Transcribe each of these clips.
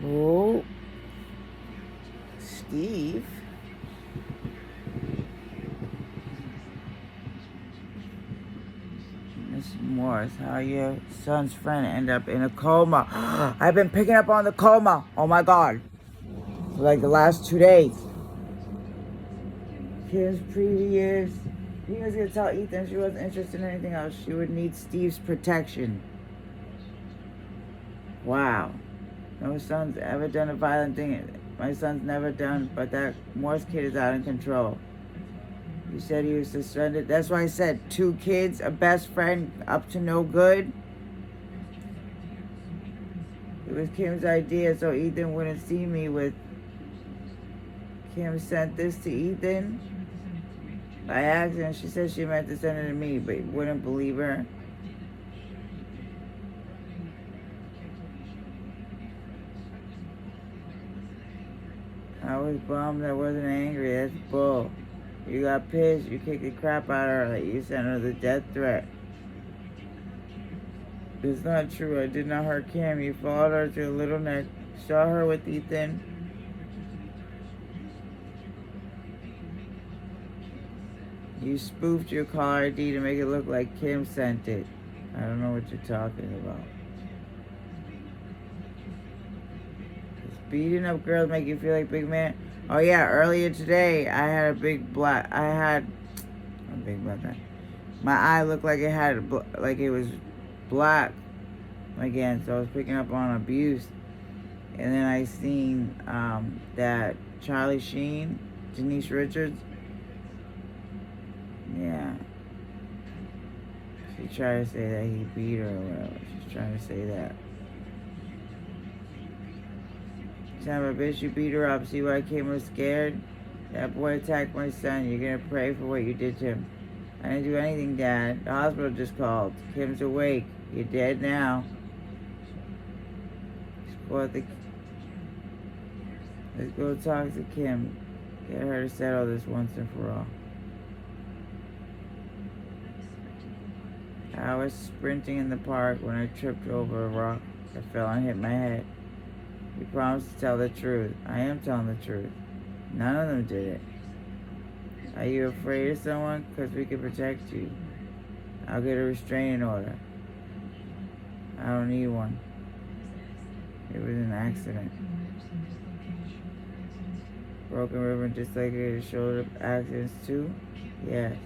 Oh, Steve. Miss Morris, how your son's friend ended up in a coma. I've been picking up on the coma. Oh my god. For like the last 2 days. Kim's previous. He was gonna tell Ethan she wasn't interested in anything else. She would need Steve's protection. Wow. No son's ever done a violent thing. My son's never done, but that Morse kid is out of control. You said he was suspended. That's why I said 2 kids, a best friend, up to no good. It was Kim's idea so Ethan wouldn't see me with. Kim sent this to Ethan by accident. She said she meant to send it to me, but wouldn't believe her. I was bummed. I wasn't angry. That's bull. You got pissed. You kicked the crap out of her. Like you sent her the death threat. It's not true. I did not hurt Kim. You followed her to a little neck. Saw her with Ethan. You spoofed your caller ID to make it look like Kim sent it. I don't know what you're talking about. Does beating up girls make you feel like big man? Oh yeah, earlier today I had a big black guy. My eye looked like it was black again, so I was picking up on abuse. And then I seen that Charlie Sheen, Denise Richards. Yeah. She tried to say that he beat her or whatever. She's trying to say that. Son of a bitch, you beat her up. See why Kim was scared? That boy attacked my son. You're gonna pray for what you did to him. I didn't do anything, Dad. The hospital just called. Kim's awake. You're dead now. Let's go talk to Kim. Get her to settle this once and for all. I was sprinting in the park when I tripped over a rock. I fell and hit my head. You promised to tell the truth. I am telling the truth. None of them did it. Are you afraid of someone? Because we can protect you. I'll get a restraining order. I don't need one. It was an accident. Broken ribbon dislocated shoulder accidents too? Yes.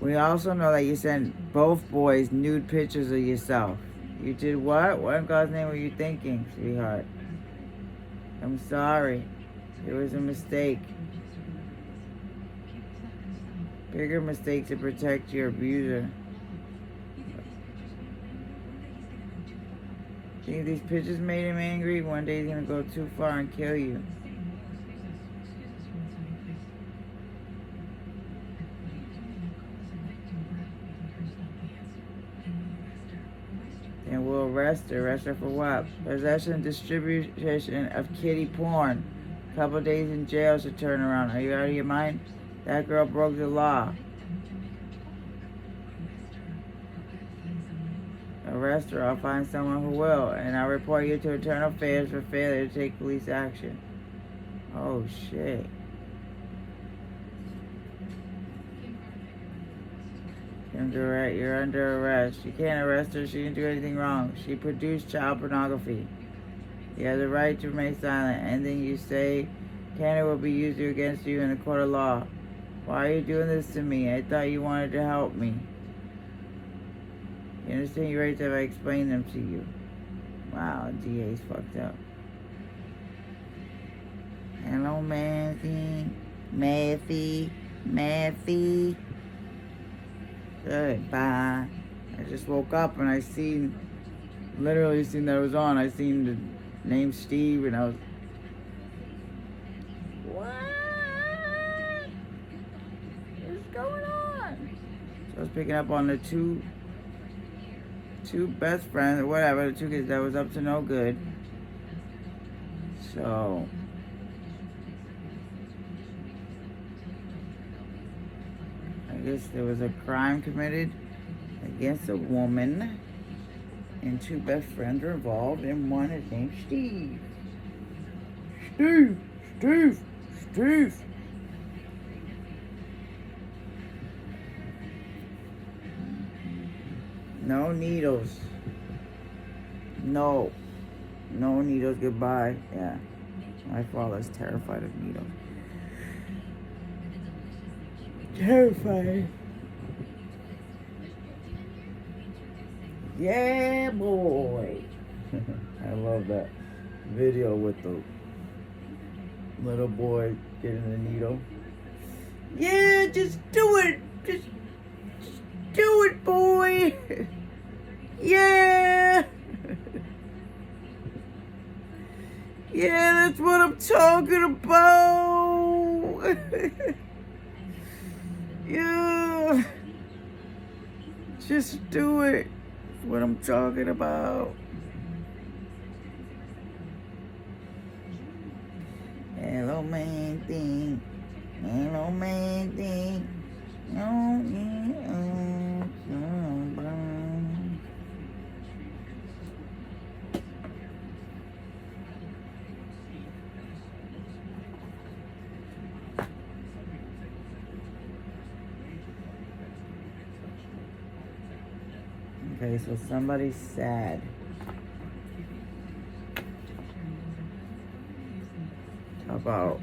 We also know that you sent both boys nude pictures of yourself. You did what? What in God's name were you thinking, sweetheart? I'm sorry. It was a mistake. Bigger mistake to protect your abuser. Think these pictures made him angry? One day he's gonna go too far and kill you. And we'll arrest her. Arrest her for what? Possession and distribution of kiddie porn. Couple days in jail should turn around. Are you out of your mind? That girl broke the law. Arrest her. I'll find someone who will. And I'll report you to Internal Affairs for failure to take police action. Oh, shit. You're under arrest. You can't arrest her. She didn't do anything wrong. She produced child pornography. You have the right to remain silent. And then you say Canada will be used against you in the court of law. Why are you doing this to me? I thought you wanted to help me. You understand your rights if I explain them to you. Wow, DA's fucked up. Hello, Matthew. Matthew. Goodbye. I just woke up and literally seen that it was on. I seen the name Steve and I was, what is going on? So I was picking up on the two best friends or whatever, the 2 kids that was up to no good. So I guess there was a crime committed against a woman, and 2 best friends are involved, and one is named Steve. Steve. No needles. No needles, goodbye. Yeah, my father's terrified of needles. Terrified. Yeah, boy. I love that video with the little boy getting the needle. Yeah, just do it. Just do it, boy. Yeah. Yeah, that's what I'm talking about. Yeah. Just do it. That's what I'm talking about. Hello, man thing. Hello, man thing. Okay, so somebody's sad. How about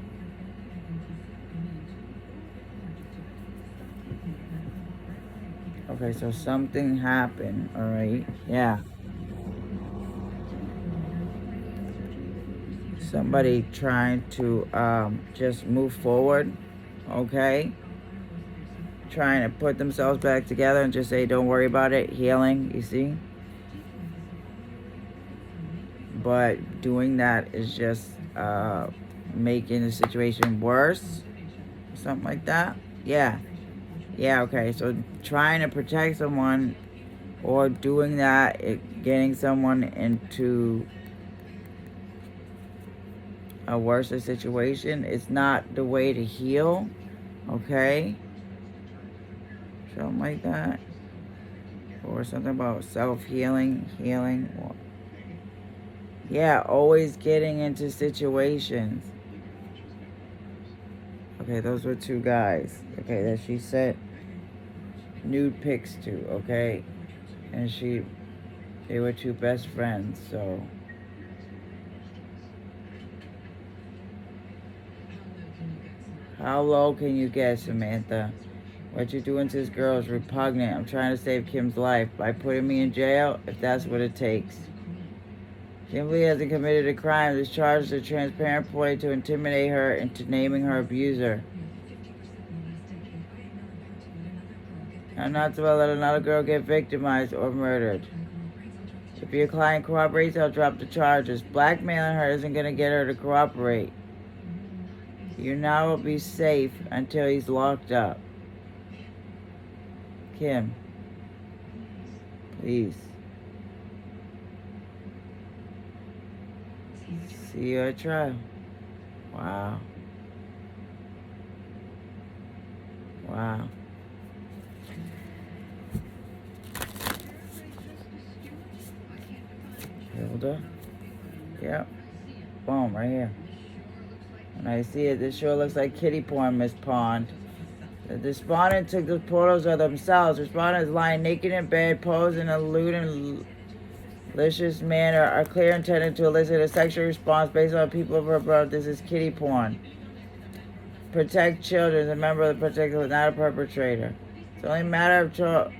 okay, so something happened, alright? Yeah. Somebody trying to just move forward, okay? Trying to put themselves back together and just say, don't worry about it, healing, you see? But doing that is just making the situation worse, something like that. Yeah, okay, so trying to protect someone or doing that, getting someone into a worse situation, it's not the way to heal, okay? Something like that. Or something about self-healing, healing. Yeah, always getting into situations. Okay, those were 2 guys. Okay, that she sent nude pics to, okay? And they were 2 best friends, so. How low can you get, Samantha? What you're doing to this girl is repugnant. I'm trying to save Kim's life by putting me in jail, if that's what it takes. Kimberly hasn't committed a crime. This charge is a transparent ploy to intimidate her into naming her abuser. I'm not to let another girl get victimized or murdered. If your client cooperates, I'll drop the charges. Blackmailing her isn't going to get her to cooperate. You now will be safe until he's locked up. Kim, please. See you at trial. Wow. Hilda? Yep. Boom, right here. And I see it, this sure looks like kitty porn, Miss Pond. The respondent took the photos of themselves. Respondents lying naked in bed, posed in a lewd and malicious manner, are clear intended to elicit a sexual response based on people of her birth. This is kitty porn. Protect children. A member of the protector, not a perpetrator. It's only a matter of time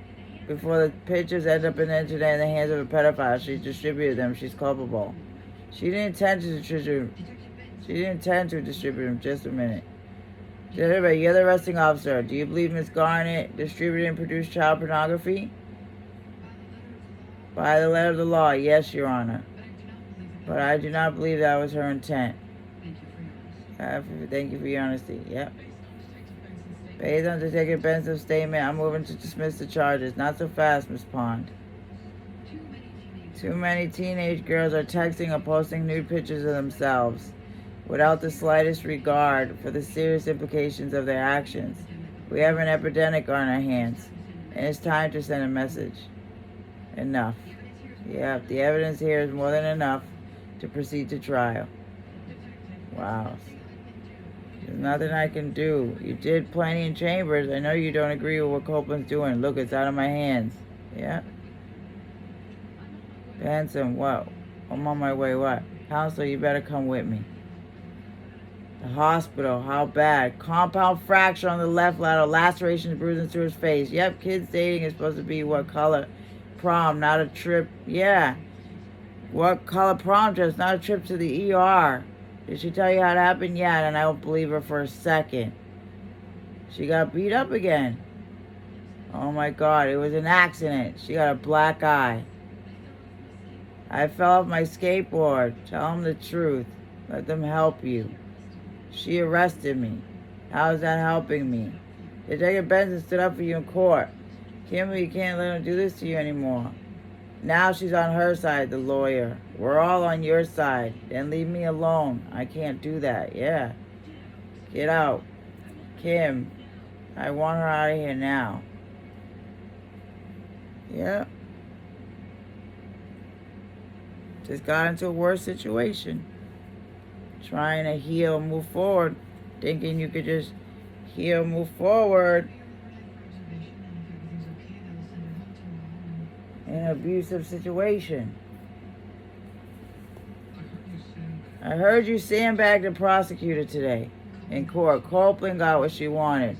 before the pictures end up in the internet in the hands of a pedophile. She distributed them. She's culpable. She didn't intend to distribute them. Just a minute. Everybody, you're the arresting officer. Do you believe Ms. Garnett distributed and produced child pornography? By the letter of the law, yes, Your Honor. But I do not believe that was her intent. Thank you for your honesty. Yep. Based on Detective Benson's statement, I'm moving to dismiss the charges. Not so fast, Miss Pond. Too many teenage girls are texting or posting nude pictures of themselves without the slightest regard for the serious implications of their actions. We have an epidemic on our hands. And it's time to send a message. Enough. Yep, the evidence here is more than enough to proceed to trial. Wow. There's nothing I can do. You did plenty in chambers. I know you don't agree with what Copeland's doing. Look, it's out of my hands. Yeah. Benson, what? I'm on my way. What? Counselor, you better come with me. The hospital. How bad? Compound fracture on the left lateral. Lacerations, bruising through his face. Yep, kids dating is supposed to be what color? Prom, not a trip. Yeah. What color prom dress? Not a trip to the ER. Did she tell you how it happened? Yeah, and I don't believe her for a second. She got beat up again. Oh my God, it was an accident. She got a black eye. I fell off my skateboard. Tell them the truth. Let them help you. She arrested me. How is that helping me? Detective Benson stood up for you in court. Kimberly, you can't let him do this to you anymore. Now she's on her side, the lawyer. We're all on your side. Then leave me alone. I can't do that. Yeah. Get out. Kim, I want her out of here now. Yeah. Just got into a worse situation. Trying to heal, move forward. Thinking you could just heal, move forward. In an abusive situation. I heard you sandbag the prosecutor today in court. Copeland got what she wanted,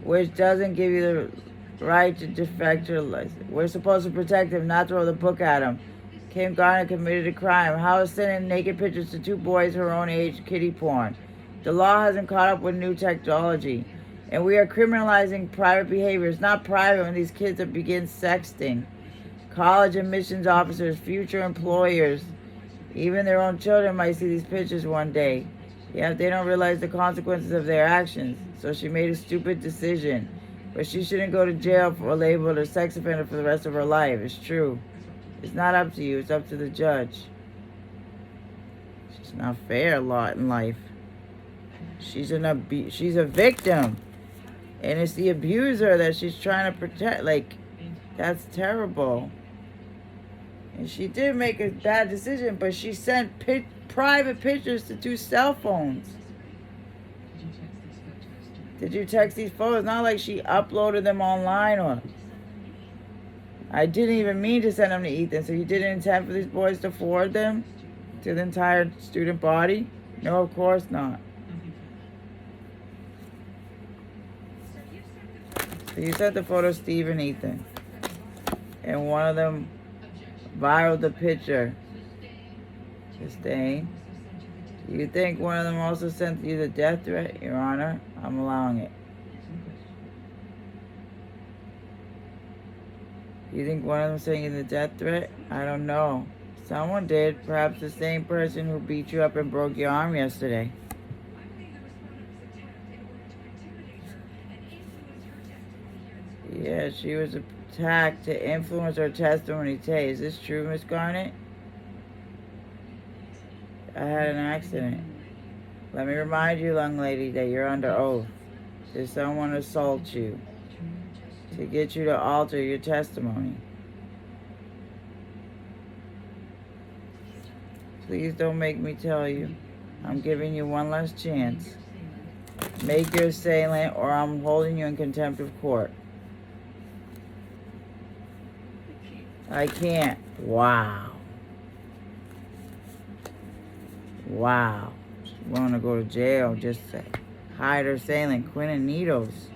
which doesn't give you the right to defect her license. We're supposed to protect him, not throw the book at him. Kim Garner committed a crime. How is sending naked pictures to 2 boys her own age kiddie porn? The law hasn't caught up with new technology. And we are criminalizing private behavior. It's not private when these kids begin sexting. College admissions officers, future employers, even their own children might see these pictures one day. Yeah, they don't realize the consequences of their actions. So she made a stupid decision. But she shouldn't go to jail for labeled a sex offender for the rest of her life. It's true. It's not up to you. It's up to the judge. It's not fair a lot in life. She's a victim. And it's the abuser that she's trying to protect. Like, that's terrible. And she did make a bad decision, but she sent private pictures to 2 cell phones. Did you text these photos? Not like she uploaded them online or... I didn't even mean to send them to Ethan. So you didn't intend for these boys to forward them to the entire student body? No, of course not. So you sent the photo to Steve and Ethan. And one of them viraled the picture. Sustained. Do you think one of them also sent you the death threat, Your Honor? I'm allowing it. You think one of them sent you the death threat? I don't know. Someone did. Perhaps the same person who beat you up and broke your arm yesterday. Yeah, she was attacked to influence her testimony today. Is this true, Miss Garnett? I had an accident. Let me remind you, young lady, that you're under oath. Did someone assault you to get you to alter your testimony? Please don't make me tell you. I'm giving you one last chance. Make your assailant or I'm holding you in contempt of court. I can't. Wow. Wow. She want to go to jail just to hide her assailant. Quinn and Needles.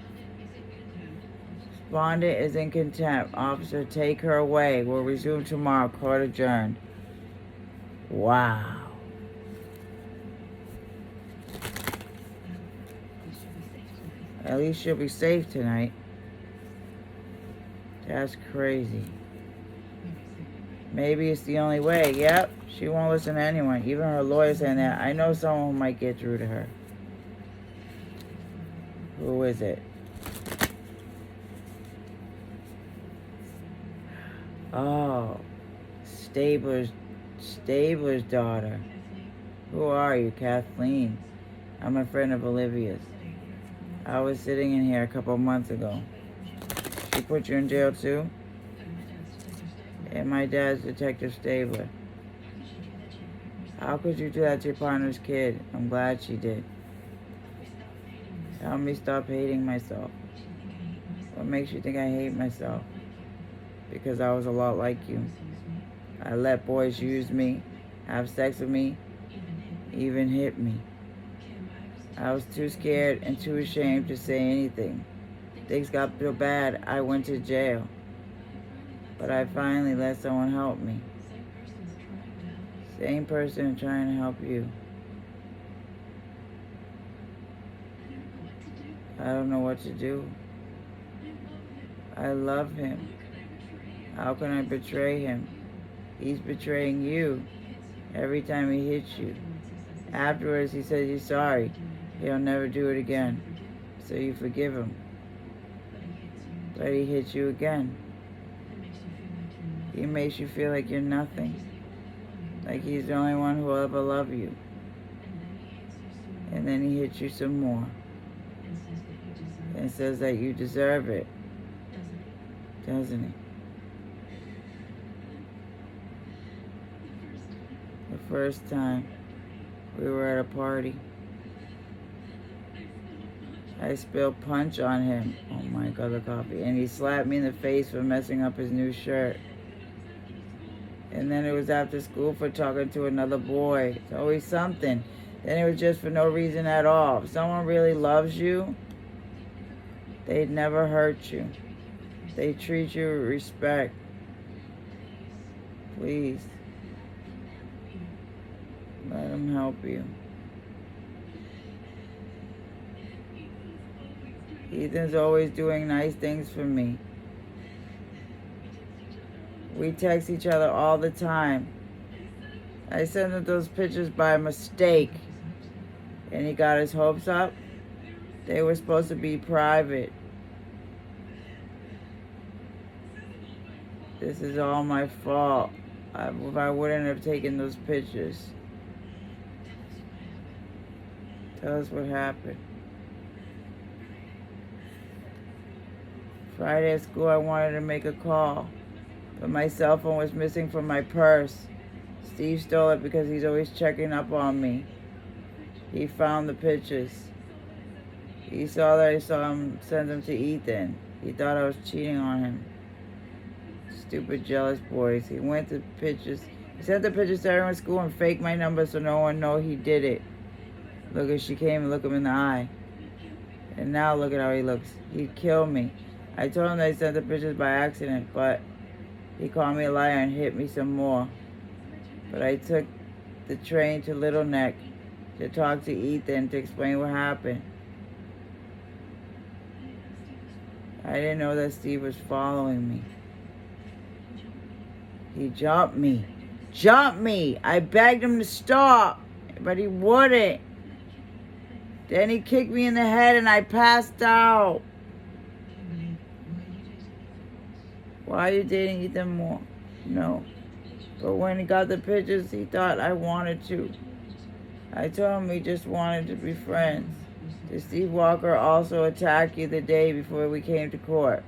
Respondent is in contempt. Officer, take her away. We'll resume tomorrow. Court adjourned. Wow. At least she'll be safe tonight. That's crazy. Maybe it's the only way. Yep, she won't listen to anyone. Even her lawyer saying that. I know someone who might get through to her. Who is it? Oh, Stabler's daughter. Who are you, Kathleen? I'm a friend of Olivia's. I was sitting in here a couple months ago. He put you in jail too? And my dad's Detective Stabler. How could you do that to your partner's kid? I'm glad she did. Help me stop hating myself. What makes you think I hate myself? Because I was a lot like you. I let boys use me, have sex with me, even hit me. I was too scared and too ashamed to say anything. Things got so bad, I went to jail. But I finally let someone help me. Same person trying to help you. I don't know what to do. I love him. How can I betray him? He's betraying you every time he hits you. Afterwards, he says he's sorry. He'll never do it again. So you forgive him. But he hits you again. He makes you feel like you're nothing. Like he's the only one who will ever love you. And then he hits you some more. And says that you deserve it. Doesn't he? The first time we were at a party, I spilled punch on him. Oh my God, the coffee. And he slapped me in the face for messing up his new shirt. And then it was after school for talking to another boy. It's always something. Then it was just for no reason at all. If someone really loves you, they'd never hurt you. They treat you with respect. Please. Let him help you. Ethan's always doing nice things for me. We text each other all the time. I sent him those pictures by mistake. And he got his hopes up. They were supposed to be private. This is all my fault. If I wouldn't have taken those pictures. Tell us what happened. Friday at school, I wanted to make a call, but my cell phone was missing from my purse. Steve stole it because he's always checking up on me. He found the pictures. He saw that I saw him send them to Ethan. He thought I was cheating on him. Stupid jealous boys. He sent the pictures to everyone at school and faked my number so no one know he did it. Look, as she came and look him in the eye. And now look at how he looks. He'd kill me. I told him that I sent the pictures by accident, but he called me a liar and hit me some more. But I took the train to Little Neck to talk to Ethan to explain what happened. I didn't know that Steve was following me. He jumped me. Jumped me! I begged him to stop, but he wouldn't. Then he kicked me in the head and I passed out. Why are you dating Ethan more? No. But when he got the pictures, he thought I wanted to. I told him we just wanted to be friends. Did Steve Walker also attack you the day before we came to court?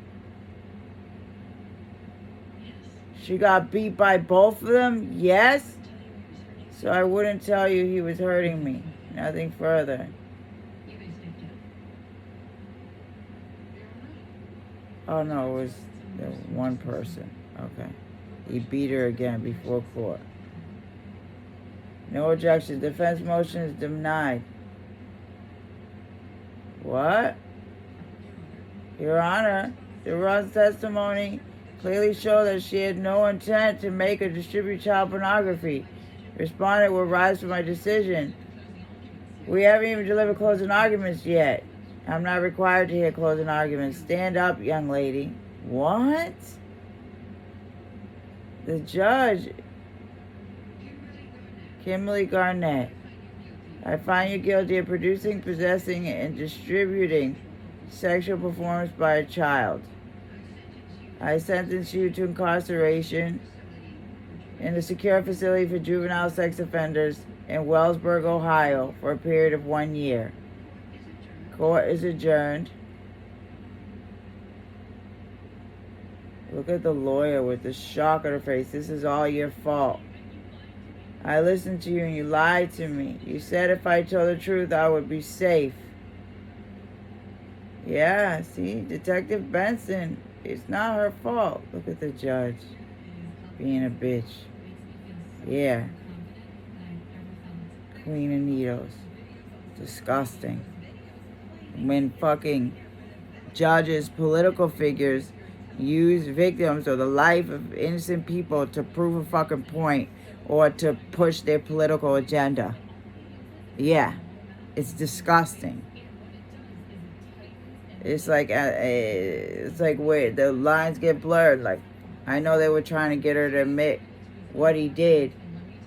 She got beat by both of them? Yes? So I wouldn't tell you he was hurting me. Nothing further. Oh no, it was one person. Okay. He beat her again before court. No objection. Defense motion is denied. What? Your Honor, DeRosa's testimony clearly showed that she had no intent to make or distribute child pornography. Respondent will rise for my decision. We haven't even delivered closing arguments yet. I'm not required to hear closing arguments. Stand up, young lady. What? The judge, Kimberly Garnett. I find you guilty of producing, possessing, and distributing sexual performance by a child. I sentence you to incarceration in a secure facility for juvenile sex offenders in Wellsburg, Ohio, for a period of 1 year. Court is adjourned. Look at the lawyer with the shock on her face. This is all your fault. I listened to you and you lied to me. You said if I told the truth, I would be safe. Yeah, see, Detective Benson, it's not her fault. Look at the judge being a bitch. Yeah. Queen of Needles. Disgusting. When fucking judges, political figures use victims or the life of innocent people to prove a fucking point or to push their political agenda. Yeah, it's disgusting. It's like where the lines get blurred. Like, I know they were trying to get her to admit what he did,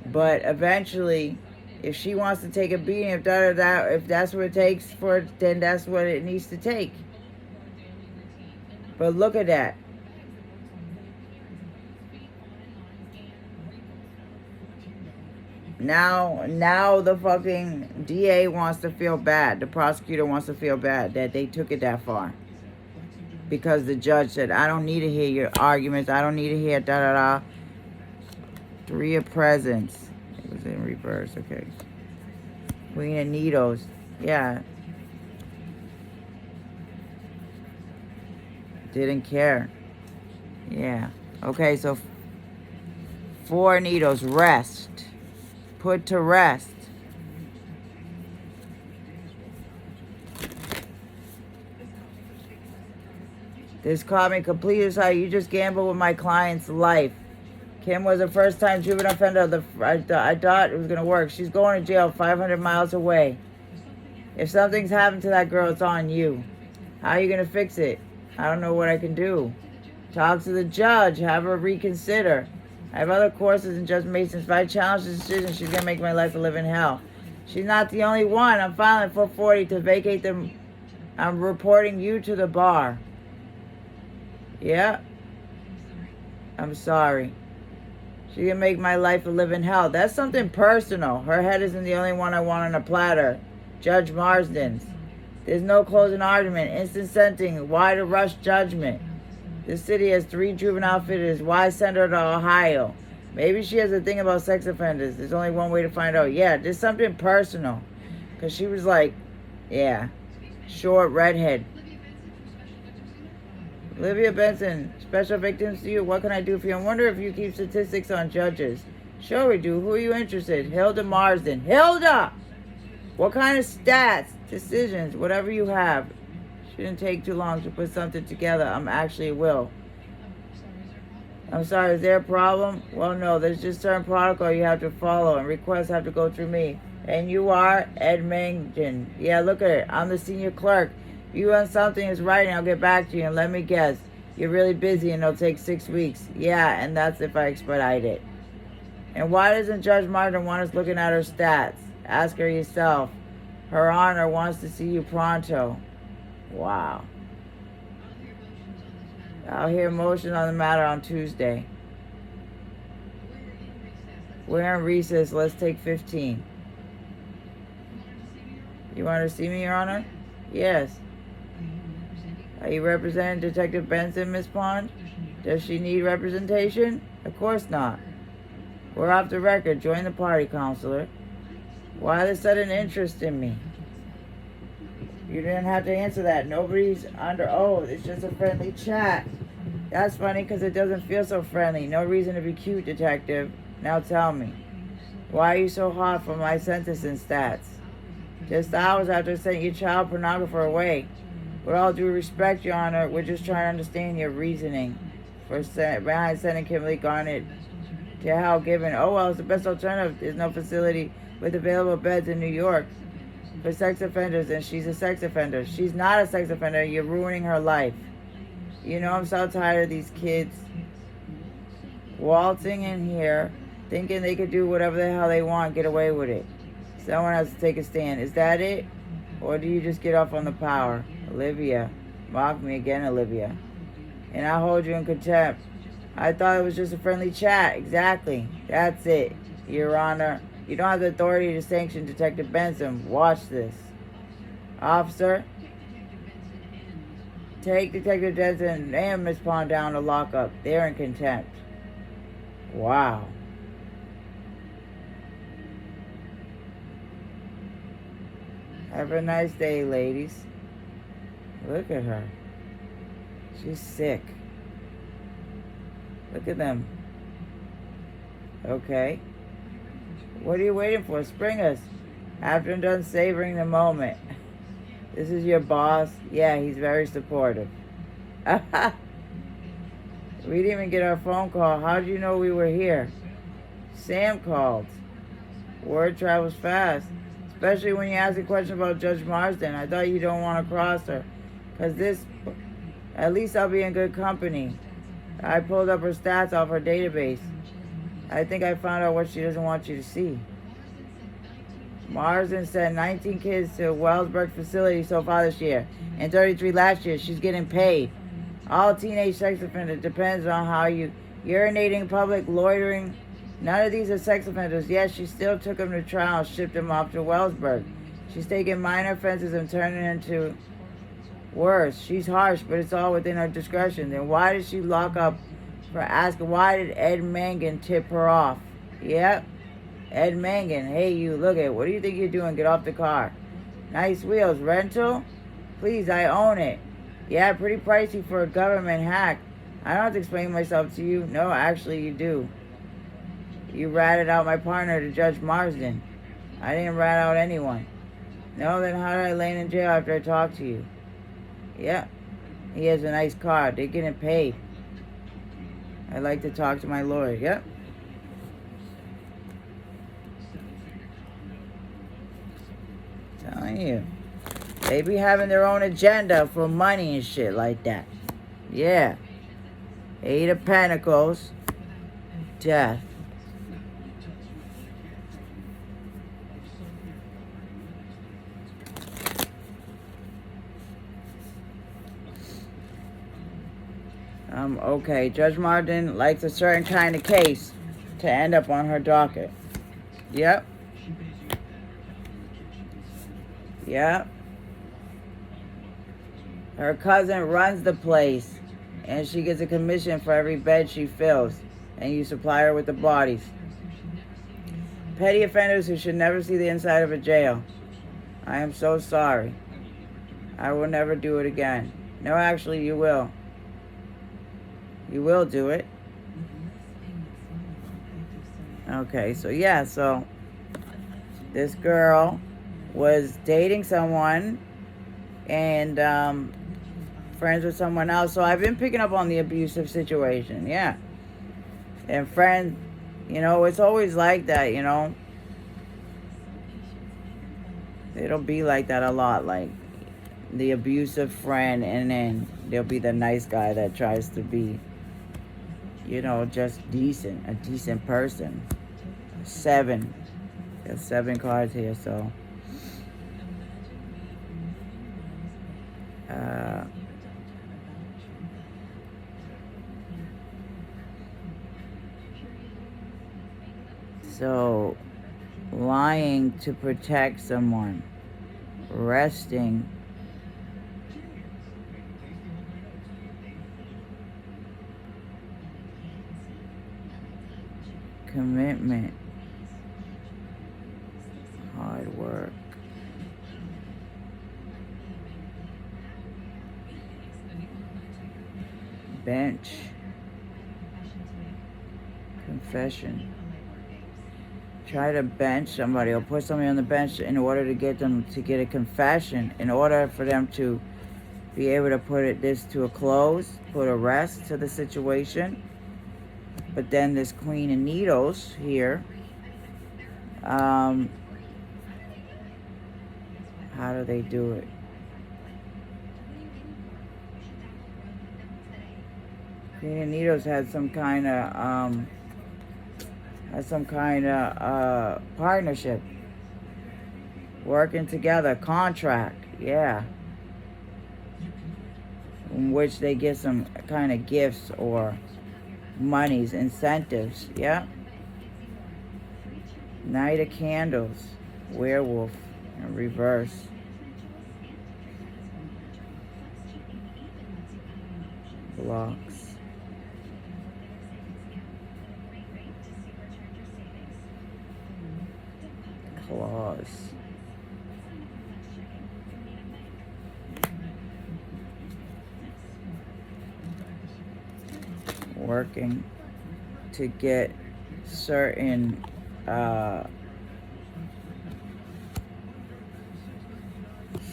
but eventually, if she wants to take a beating, if that's what it takes for it, then that's what it needs to take. But look at that. Now the fucking DA wants to feel bad. The prosecutor wants to feel bad that they took it that far. Because the judge said, I don't need to hear your arguments. I don't need to hear da-da-da. 3 of presents. It was in reverse, okay. Queen of Needles. Yeah. Didn't care. Yeah. Okay, so 4 needles. Rest. Put to rest. This caught me completely aside. You just gambled with my client's life. Kim was a first-time juvenile offender. I thought it was going to work. She's going to jail 500 miles away. If something's happened to that girl, it's on you. How are you going to fix it? I don't know what I can do. Talk to the judge. Have her reconsider. I have other courses in Judge Mason's. If I challenge the decision, she's going to make my life a living hell. She's not the only one. I'm filing for 40 to vacate them. I'm reporting you to the bar. Yeah. I'm sorry. She can make my life a living hell. That's something personal. Her head isn't the only one I want on a platter. Judge Marsden's. There's no closing argument. Instant sentencing. Why to rush judgment? This city has 3 juvenile offenders. Why send her to Ohio? Maybe she has a thing about sex offenders. There's only one way to find out. Yeah, there's something personal. Because she was like, yeah, short redhead. Olivia Benson, special victims to you. What can I do for you? I wonder if you keep statistics on judges. Sure we do. Who are you interested? Hilda Marsden. Hilda! What kind of stats, decisions, whatever you have. Shouldn't take too long to put something together. I'm actually will. I'm sorry, is there a problem? Well, no, there's just certain protocol you have to follow and requests have to go through me. And you are Ed Mangan. Yeah, look at it. I'm the senior clerk. If you want something is writing, I'll get back to you and let me guess. You're really busy and it'll take 6 weeks. Yeah, and that's if I expedite it. And why doesn't Judge Martin want us looking at her stats? Ask her yourself. Her Honor wants to see you pronto. Wow. I'll hear motion on the matter on Tuesday. We're in recess. Let's take 15. You want to see me, Your Honor? Yes. Are you representing Detective Benson, Miss Pond? Does she need representation? Of course not. We're off the record. Join the party, counselor. Why the sudden interest in me? You didn't have to answer that. Nobody's under oath. It's just a friendly chat. That's funny because it doesn't feel so friendly. No reason to be cute, detective. Now tell me. Why are you so hot for my sentencing stats? Just hours after sending your child pornographer away. With all due respect, Your Honor, we're just trying to understand your reasoning behind sending Kimberly Garnett to hell, given, oh, well, it's the best alternative. There's no facility with available beds in New York for sex offenders, and she's a sex offender. She's not a sex offender. You're ruining her life. You know, I'm so tired of these kids waltzing in here, thinking they could do whatever the hell they want, get away with it. Someone has to take a stand. Is that it? Or do you just get off on the power? Olivia. Mock me again, Olivia. And I hold you in contempt. I thought it was just a friendly chat. Exactly. That's it, Your Honor. You don't have the authority to sanction Detective Benson. Watch this. Officer? Take Detective Jensen and Miss Pond down to lockup. They're in contempt. Wow. Have a nice day, ladies. Look at her. She's sick. Look at them. Okay. What are you waiting for? Spring us. After I'm done savoring the moment. This is your boss? Yeah, he's very supportive. We didn't even get our phone call. How did you know we were here? Sam called. Word travels fast. Especially when you ask a question about Judge Marsden. I thought you don't want to cross her. At least I'll be in good company. I pulled up her stats off her database. I think I found out what she doesn't want you to see. Marsden sent 19 kids to Wellsburg facility so far this year, and 33 last year. She's getting paid. All teenage sex offenders depends on how you urinating in public, loitering. None of these are sex offenders. Yes, she still took them to trial and shipped them off to Wellsburg. She's taking minor offenses and turning it into worse. She's harsh, but it's all within her discretion. Then why did she lock up for asking? Why did Ed Mangan tip her off? Yep. Ed Mangan, hey you, look at it. What do you think you're doing? Get off the car. Nice wheels. Rental? Please, I own it. Yeah, pretty pricey for a government hack. I don't have to explain myself to you. No, actually you do. You ratted out my partner to Judge Marsden. I didn't rat out anyone. No, then how did I land in jail after I talked to you? Yeah, he has a nice car. They're getting paid. I'd like to talk to my lawyer. Yep. Telling you. They be having their own agenda for money and shit like that. Yeah. Eight of Pentacles. Death. Okay, Judge Marsden likes a certain kind of case to end up on her docket. Yep. Yep. Her cousin runs the place, and she gets a commission for every bed she fills, and you supply her with the bodies. Petty offenders who should never see the inside of a jail. I am so sorry. I will never do it again. No, actually, you will. You will do it. Okay, so yeah, so this girl was dating someone and friends with someone else. So I've been picking up on the abusive situation, yeah. And friends, you know, it's always like that, you know. It'll be like that a lot, like the abusive friend, and then there'll be the nice guy that tries to be, you know, just decent, a decent person. 7. There's 7 cards here, so. So, lying to protect someone, resting, commitment, hard work, bench, confession. Try to bench somebody or put somebody on the bench in order to get them to get a confession, in order for them to be able to put this to a close, put a rest to the situation. But then this Queen of Needles here, how do they do it? Queen of Needles had some kind of partnership, working together, contract, yeah, in which they get some kind of gifts or monies, incentives, yeah. Knight of Candles, werewolf in reverse. locks. Claws. Working to get certain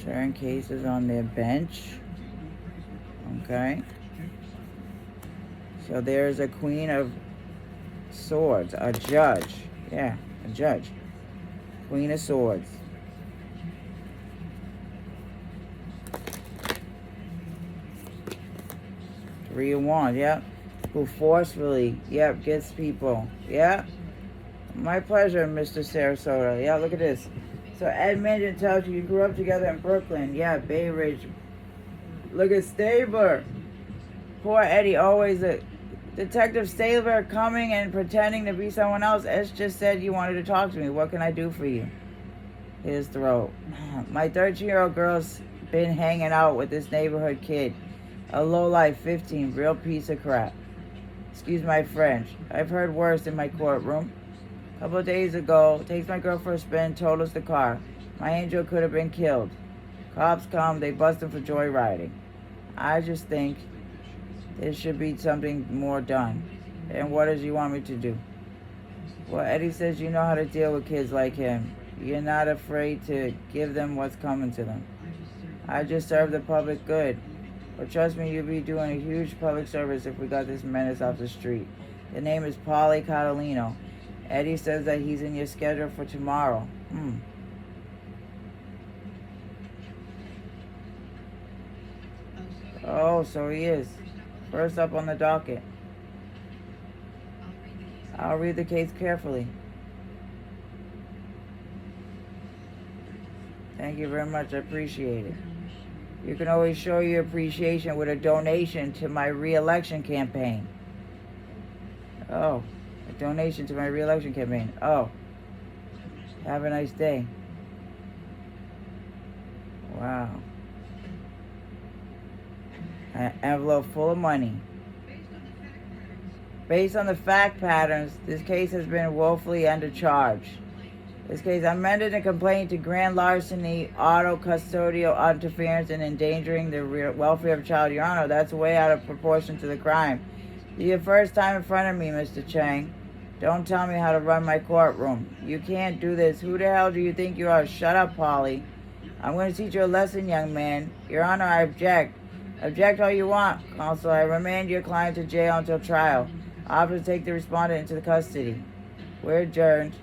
certain cases on their bench. Okay. So there's a Queen of Swords, a judge. Yeah, a judge. Queen of Swords. Three of Wands, yep. Who forcefully, yep, gets people. Yep. My pleasure, Mr. Sarasota. Yeah, look at this. So Ed Mansion tells you grew up together in Brooklyn. Yeah, Bay Ridge. Look at Stabler. Poor Eddie, always a Detective Stabler coming and pretending to be someone else. Ed just said you wanted to talk to me. What can I do for you? His throat. My 13-year-old girl's been hanging out with this neighborhood kid. A lowlife 15, real piece of crap. Excuse my French. I've heard worse in my courtroom. A couple of days ago, takes my girl for a spin, totals the car. My angel could have been killed. Cops come, they bust him for joyriding. I just think there should be something more done. And what does you want me to do? Well, Eddie says you know how to deal with kids like him. You're not afraid to give them what's coming to them. I just serve the public good. But trust me, you'll be doing a huge public service if we got this menace off the street. The name is Paulie Catalino. Eddie says that he's in your schedule for tomorrow. Oh, so he is. First up on the docket. I'll read the case carefully. Thank you very much. I appreciate it. You can always show your appreciation with a donation to my re-election campaign. Oh, a donation to my re-election campaign. Oh, have a nice day. Wow. An envelope full of money. Based on the fact patterns, this case has been woefully undercharged. This case amended a complaint to grand larceny, auto custodial interference, and endangering the welfare of a child. Your Honor, that's way out of proportion to the crime. This is your first time in front of me, Mr. Chang. Don't tell me how to run my courtroom. You can't do this. Who the hell do you think you are? Shut up, Paulie. I'm going to teach you a lesson, young man. Your Honor, I object. Object all you want, Counsel. I remand your client to jail until trial. I offer to take the respondent into custody. We're adjourned.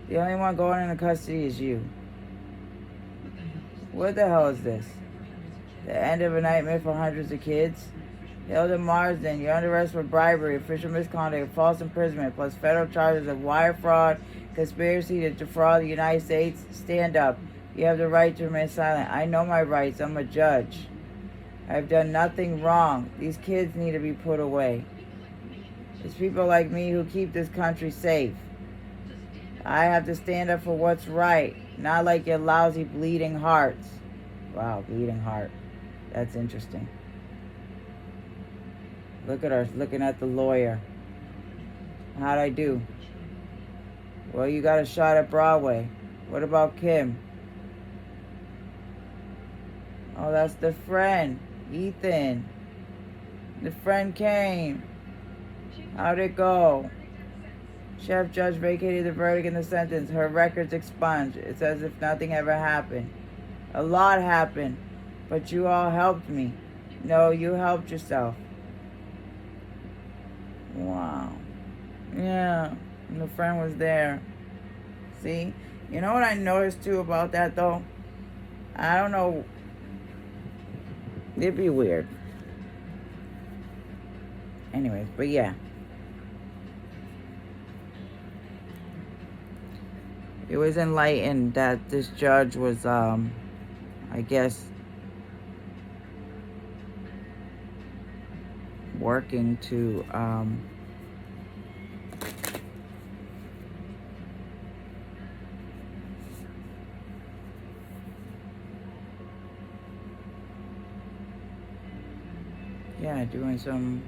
The only one going into custody is you. What the hell is this? The end of a nightmare for hundreds of kids? Hilda Marsden, you're under arrest for bribery, official misconduct, false imprisonment, plus federal charges of wire fraud, conspiracy to defraud the United States. Stand up. You have the right to remain silent. I know my rights. I'm a judge. I've done nothing wrong. These kids need to be put away. It's people like me who keep this country safe. I have to stand up for what's right, not like your lousy bleeding hearts. Wow, bleeding heart. That's interesting. Look at her, looking at the lawyer. How'd I do? Well, you got a shot at Broadway. What about Kim? Oh, that's the friend, Ethan. The friend came. How'd it go? Chef Judge vacated the verdict and the sentence. Her record's expunged. It's as if nothing ever happened. A lot happened, but you all helped me. No, you helped yourself. Wow. Yeah, and the friend was there. See? You know what I noticed too about that though? I don't know. It'd be weird. Anyways, but yeah. It was enlightened that this judge was, I guess, working to, yeah, doing some.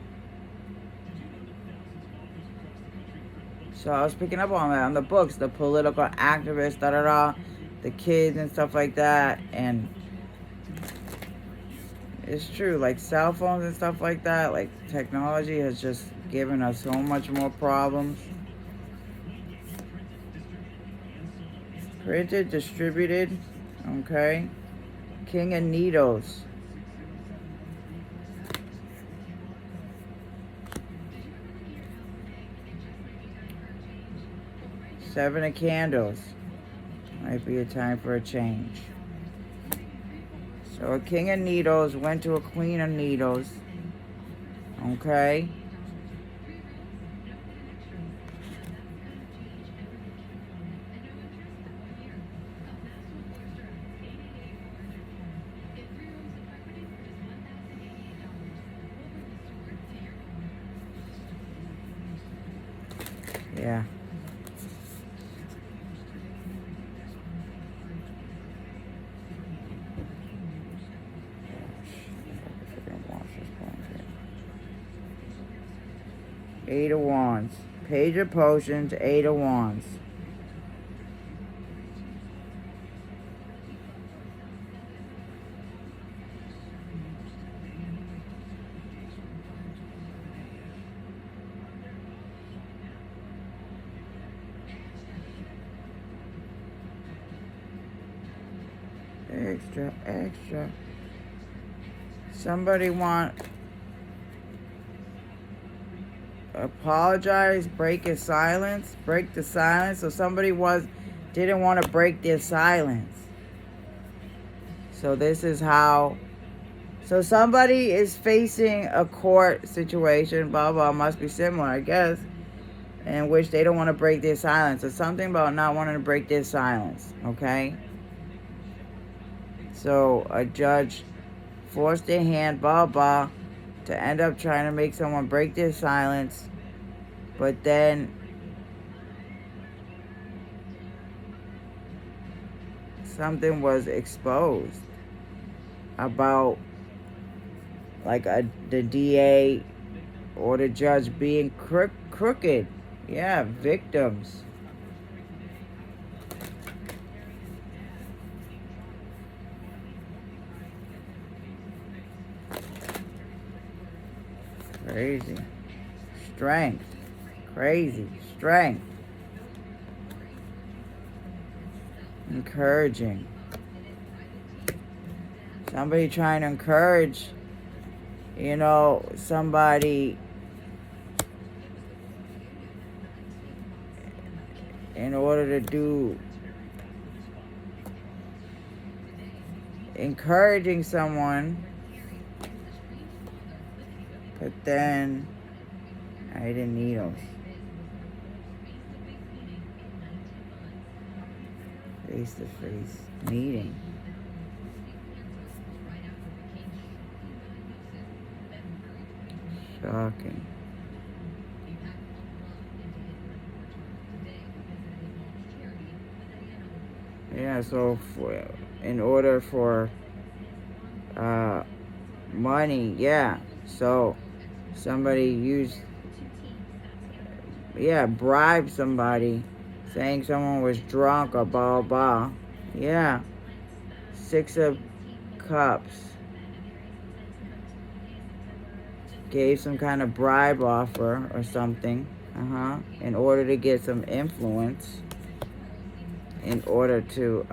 So I was picking up on that on the books, the political activists, the kids and stuff like that, and it's true, like cell phones and stuff like that, like technology has just given us so much more problems. Printed, distributed, okay. King of Needles. Seven of Candles. Might be a time for a change. So a King of Needles went to a Queen of Needles. Okay. Yeah. Eight of Wands. Page of Potions, Eight of Wands. Extra, extra. Somebody want apologize, break his silence, break the silence. So somebody didn't want to break their silence. So this is how. So somebody is facing a court situation, blah blah, must be similar, I guess, in which they don't want to break their silence. Or something about not wanting to break their silence. Okay. So a judge forced their hand, blah blah, to end up trying to make someone break their silence, but then something was exposed about like the DA or the judge being crooked. Yeah, victims. Crazy. Strength. Crazy. Strength. Encouraging. Somebody trying to encourage, somebody in order to encouraging someone, but then I didn't need those. Face-to-face meeting. Shocking. Yeah, so in order for money, yeah. So somebody bribed somebody, saying someone was drunk or blah blah. Yeah. Six of Cups. Gave some kind of bribe offer or something. In order to get some influence. In order to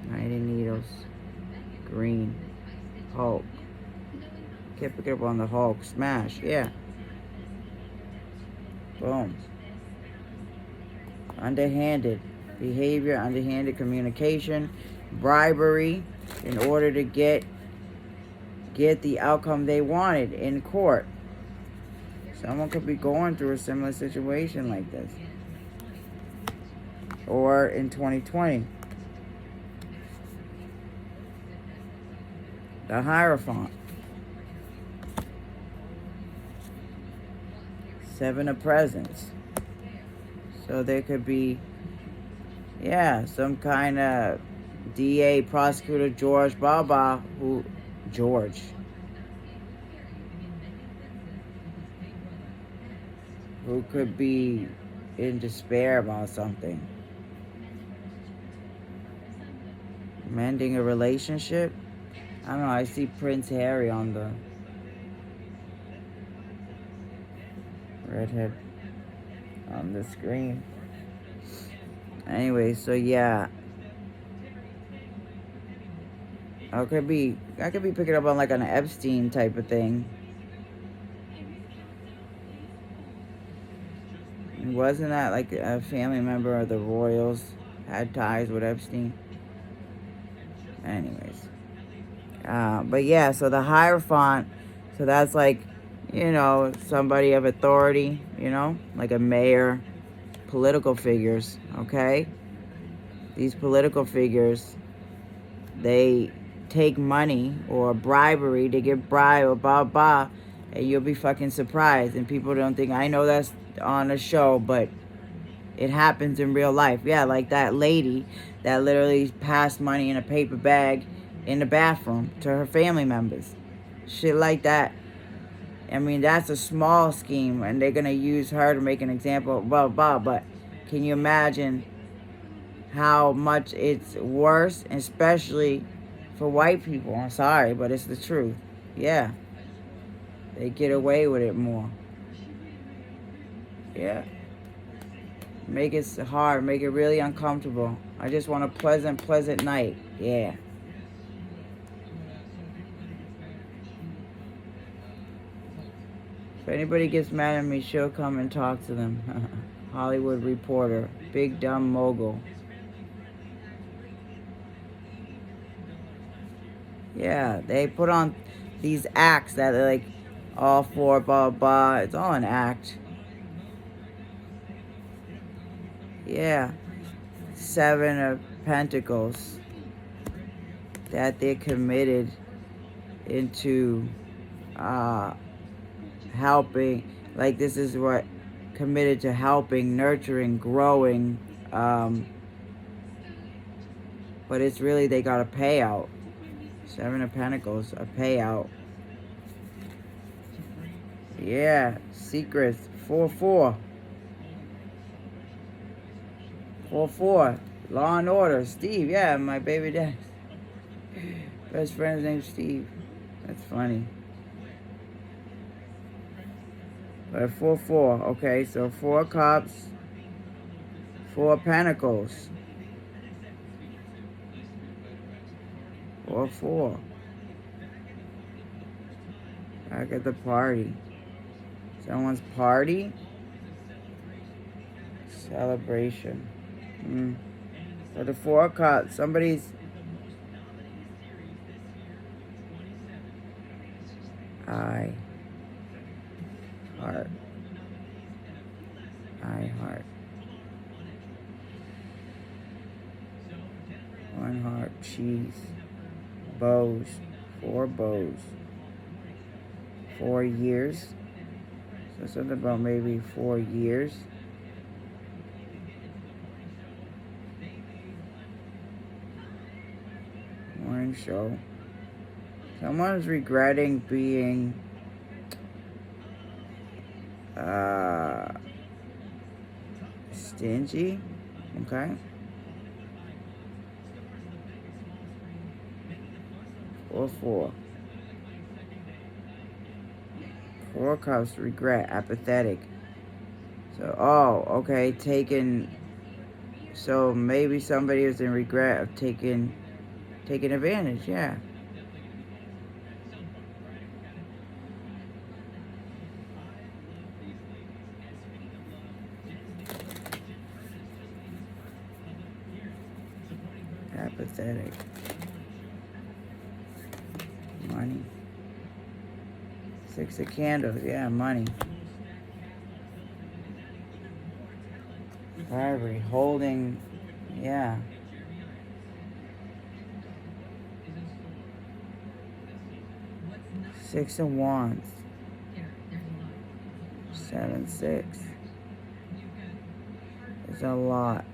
Knight of Needles. Green. Hulk. Kept picking up on the Hulk. Smash. Yeah. Boom. Underhanded behavior, underhanded communication, bribery in order to get the outcome they wanted in court. Someone could be going through a similar situation like this. Or in 2020. The Hierophant. Seven of Presents. So there could be, some kind of DA, prosecutor, George Baba, who George, who could be in despair about something. Mending a relationship? I don't know, I see Prince Harry on the redhead on the screen. Anyway, so yeah. I could be picking up on like an Epstein type of thing. Wasn't that like a family member of the royals had ties with Epstein? Anyways. But yeah, so the Hierophant, so that's like, somebody of authority, like a mayor, political figures, okay? These political figures, they take money or bribery to get bribe or blah, blah, and you'll be fucking surprised. And people don't think, I know that's on a show, but it happens in real life. Yeah, like that lady that literally passed money in a paper bag in the bathroom to her family members. Shit like that. I mean, that's a small scheme, and they're going to use her to make an example, blah, blah, but can you imagine how much it's worse, especially for white people? I'm sorry, but it's the truth. Yeah. They get away with it more. Yeah. Make it hard, make it really uncomfortable. I just want a pleasant night. Yeah. If anybody gets mad at me, she'll come and talk to them. Hollywood reporter. Big dumb mogul. Yeah, they put on these acts that are like all for blah blah. It's all an act. Yeah. 7 of Pentacles. That they're committed into helping, like this is what, committed to helping, nurturing, growing, but it's really they got a payout. 7 of Pentacles, a payout. Yeah, secrets. 4-4. 4-4. Law and Order. Steve, yeah, my baby dad. Best friend's name's Steve. That's funny. But 4-4. Okay, so 4 Cups. 4 Pentacles. 4-4. Back at the party. Someone's party? Celebration. For the 4 Cups, somebody's I heart. One heart, cheese. Bows. 4 bows. 4 years. So something about maybe 4 years. Morning show. Someone's regretting being stingy. Okay. 4-4. 4 Cups, regret, apathetic. So, okay, so maybe somebody is in regret of taking advantage, yeah. Apathetic. Money. 6 of Candles, yeah, money. Ivory, holding, yeah. 6 of Wands. 7-6. It's a lot.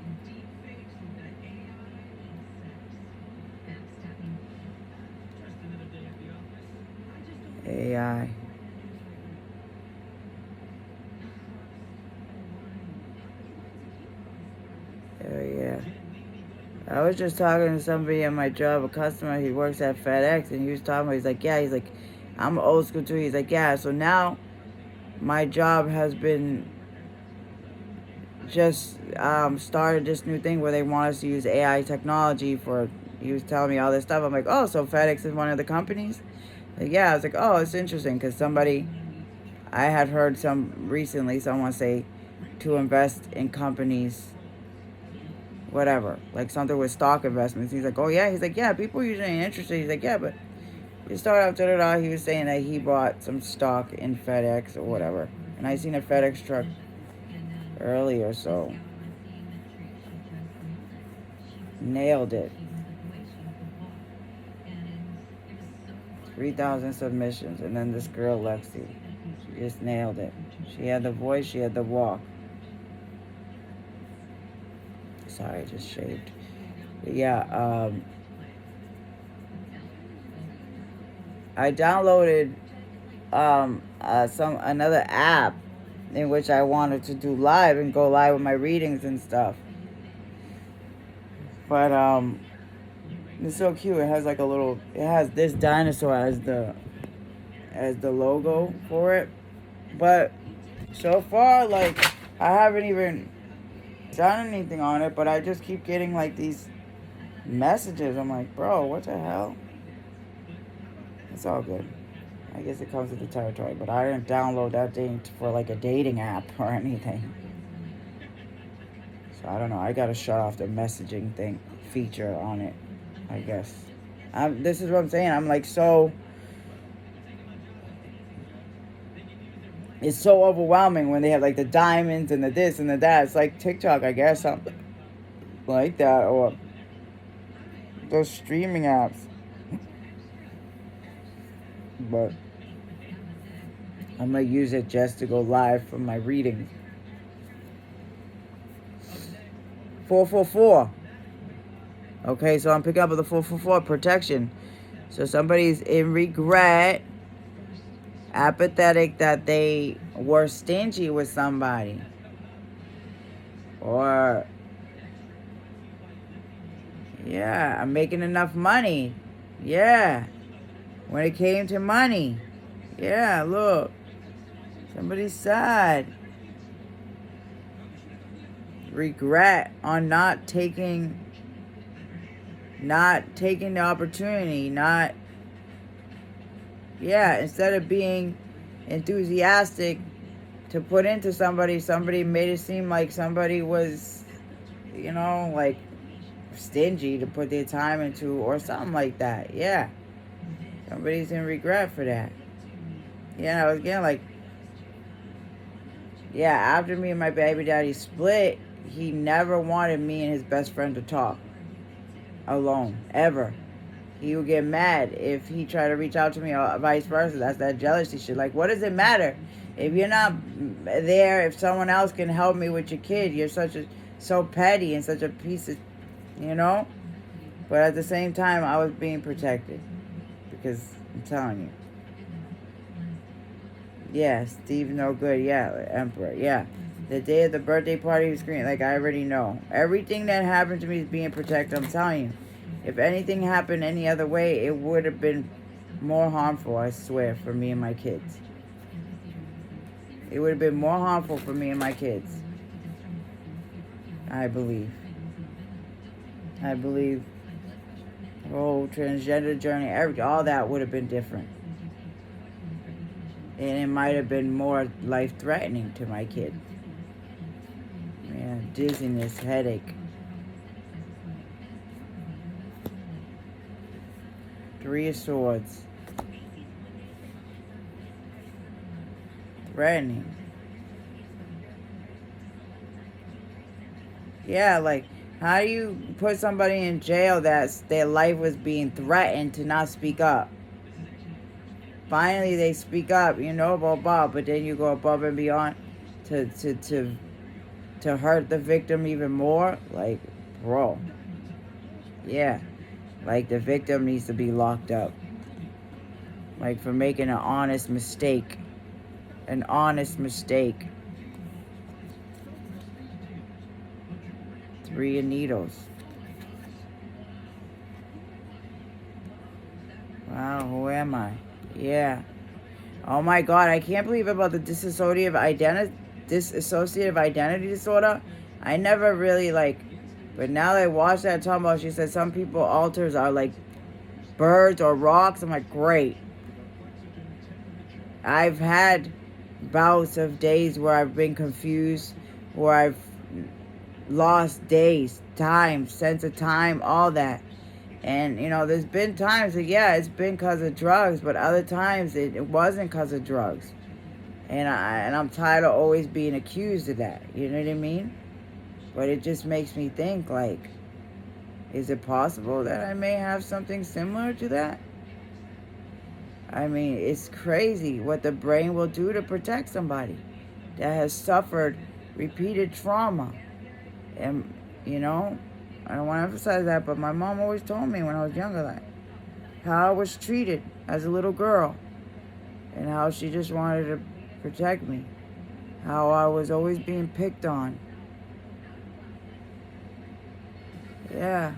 AI. Oh, yeah. I was just talking to somebody at my job, a customer. He works at FedEx, and he was talking about, he's like, yeah, he's like, I'm old school too. He's like, yeah, so now my job has been just started this new thing where they want us to use AI technology for, he was telling me all this stuff. I'm like, oh, so FedEx is one of the companies? Like, yeah, I was like, oh, it's interesting because I had heard someone say to invest in companies, whatever, like something with stock investments. He's like, oh yeah, he's like, yeah, people usually ain't interested. He's like, yeah, but you start out, he was saying that he bought some stock in FedEx or whatever. And I seen a FedEx truck earlier, so nailed it. 3,000 submissions, and then this girl, Lexi, she just nailed it. She had the voice, she had the walk. Sorry, I just shaved. But yeah, I downloaded another app in which I wanted to do live and go live with my readings and stuff. But it's so cute. It has like it has this dinosaur as the logo for it. But so far, like, I haven't even done anything on it, but I just keep getting like these messages. I'm like, bro, what the hell? It's all good. I guess it comes with the territory, but I didn't download that thing for like a dating app or anything. So I don't know. I gotta shut off the messaging feature on it, I guess. This is what I'm saying. I'm like it's so overwhelming when they have like the diamonds and the this and the that. It's like TikTok, I guess, something like that, or those streaming apps. But I'm gonna use it just to go live for my readings. 444. Okay, so I'm picking up with the 444 protection. So somebody's in regret, apathetic that they were stingy with somebody. Or, yeah, I'm making enough money. Yeah. When it came to money. Yeah, look. Somebody's sad. Regret on not taking the opportunity, instead of being enthusiastic to put into somebody made it seem like somebody was, like stingy to put their time into or something like that. Yeah. Somebody's in regret for that. Yeah, I was getting like, yeah, after me and my baby daddy split, he never wanted me and his best friend to talk alone, ever. He would get mad if he tried to reach out to me or vice versa. That's that jealousy shit. Like, what does it matter? If you're not there, if someone else can help me with your kid, you're so petty and such a piece of, But at the same time, I was being protected. Because I'm telling you. Yeah, Steve no good. Yeah, Emperor. Yeah. The day of the birthday party was screen. Like, I already know. Everything that happened to me is being protected. I'm telling you. If anything happened any other way, it would have been more harmful, I swear, for me and my kids. It would have been more harmful for me and my kids. I believe. The whole transgender journey, all that would have been different. And it might have been more life-threatening to my kid. Man, dizziness, headache. 3 of Swords. Threatening. Yeah, like, how do you put somebody in jail that their life was being threatened to not speak up? Finally, they speak up, blah, but then you go above and beyond to hurt the victim even more. Like, bro. Yeah. Like, the victim needs to be locked up. Like for making an honest mistake. An honest mistake. 3 of needles. Wow, who am I? Yeah. Oh my God, I can't believe about the dissociative identity disorder. I never really but now that I watched that talking about, she said some people alters are like birds or rocks. I'm like, great. I've had bouts of days where I've been confused, where I've lost days, time, sense of time, all that. And, there's been times that, yeah, it's been because of drugs, but other times it wasn't because of drugs. And I'm tired of always being accused of that. You know what I mean? But it just makes me think, is it possible that I may have something similar to that? I mean, it's crazy what the brain will do to protect somebody that has suffered repeated trauma. And, I don't want to emphasize that, but my mom always told me when I was younger, how I was treated as a little girl and how she just wanted to protect me, how I was always being picked on. Yeah.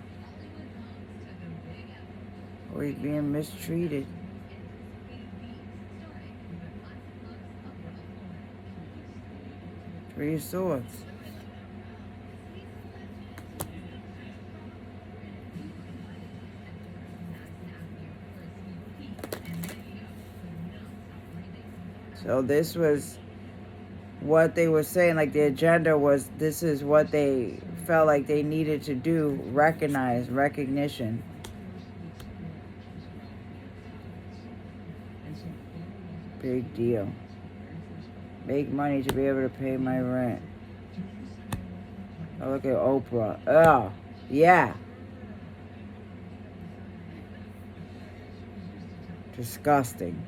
Always being mistreated. Three of Swords. So this was what they were saying, the agenda was, this is what they felt like they needed to do, recognition. Big deal. Make money to be able to pay my rent. Oh, look at Oprah. Oh, yeah. Disgusting.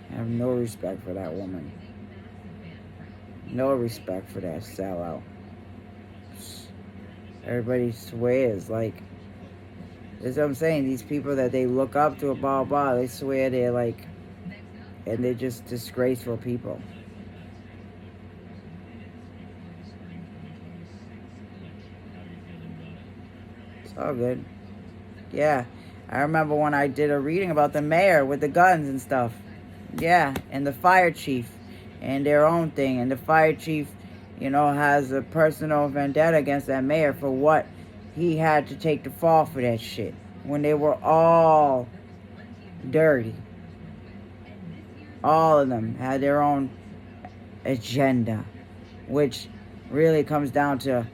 I have no respect for that woman. No respect for that sellout. Everybody swears that's what I'm saying. These people that they look up to, blah, blah, they swear they're and they're just disgraceful people. It's all good. Yeah. I remember when I did a reading about the mayor with the guns and stuff. Yeah. And the fire chief and their own thing. And the fire chief, has a personal vendetta against that mayor for what he had to take the fall for that shit. When they were all dirty. All of them had their own agenda, which really comes down to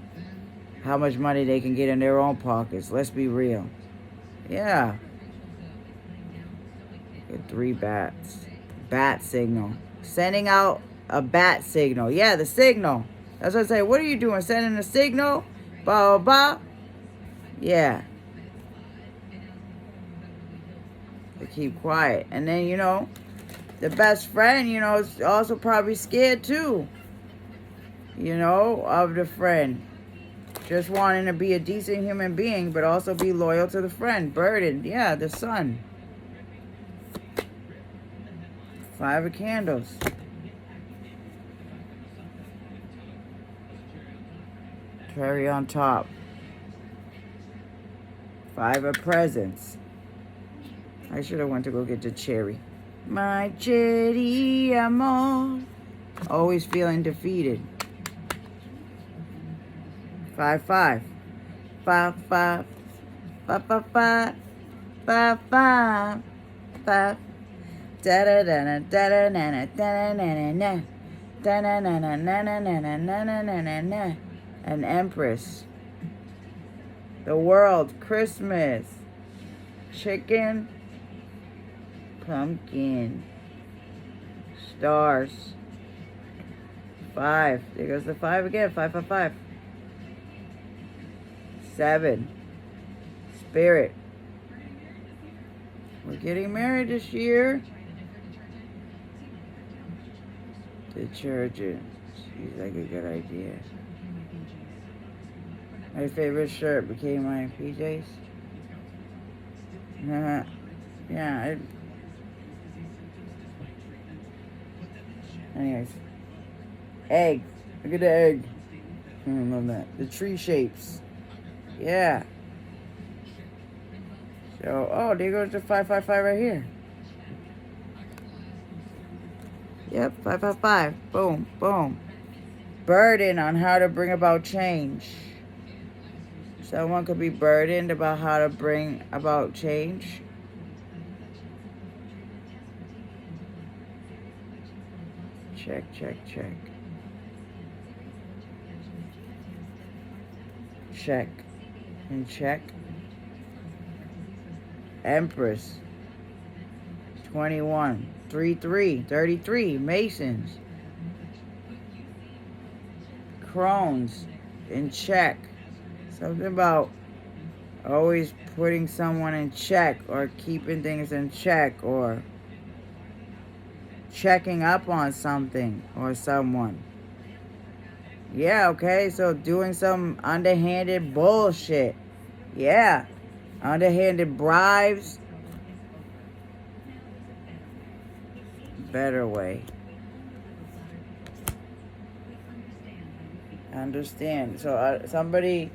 how much money they can get in their own pockets. Let's be real. Yeah. Get 3 bats. Bat signal. Sending out a bat signal. Yeah, the signal. That's what I say. What are you doing? Sending a signal? Blah, blah, blah. Yeah. They keep quiet. And then, the best friend, is also probably scared too. Of the friend. Just wanting to be a decent human being, but also be loyal to the friend. Burdened. Yeah, the sun. 5 of candles. Cherry on top. 5 of presents. I should have went to go get the cherry. My cherry amor. Always feeling defeated. 5, 5. 5, 5. 5, 5, 5. 5, 5. 5. Da da da da da da da da da da da da da da da. An empress. The world. Christmas. Chicken. Pumpkin. Stars. 5. There goes the 5 again. 5, 5, 5. 7. Spirit. We're getting married this year. Detergent. Seems like a good idea. My favorite shirt became my PJs. Yeah, Anyways. Egg. Look at the egg. I love that. The tree shapes. Yeah. So, oh, there goes the 555 right here. Yep, 555. Boom, boom. Burden on how to bring about change. Someone could be burdened about how to bring about change. Check, check, check. Check. And check. Empress. 21. 3-3. 33. Masons. Crones. In check. Something about always putting someone in check or keeping things in check or checking up on something or someone. Yeah, okay, so doing some underhanded bullshit. Yeah, underhanded bribes. Better way. Understand. So somebody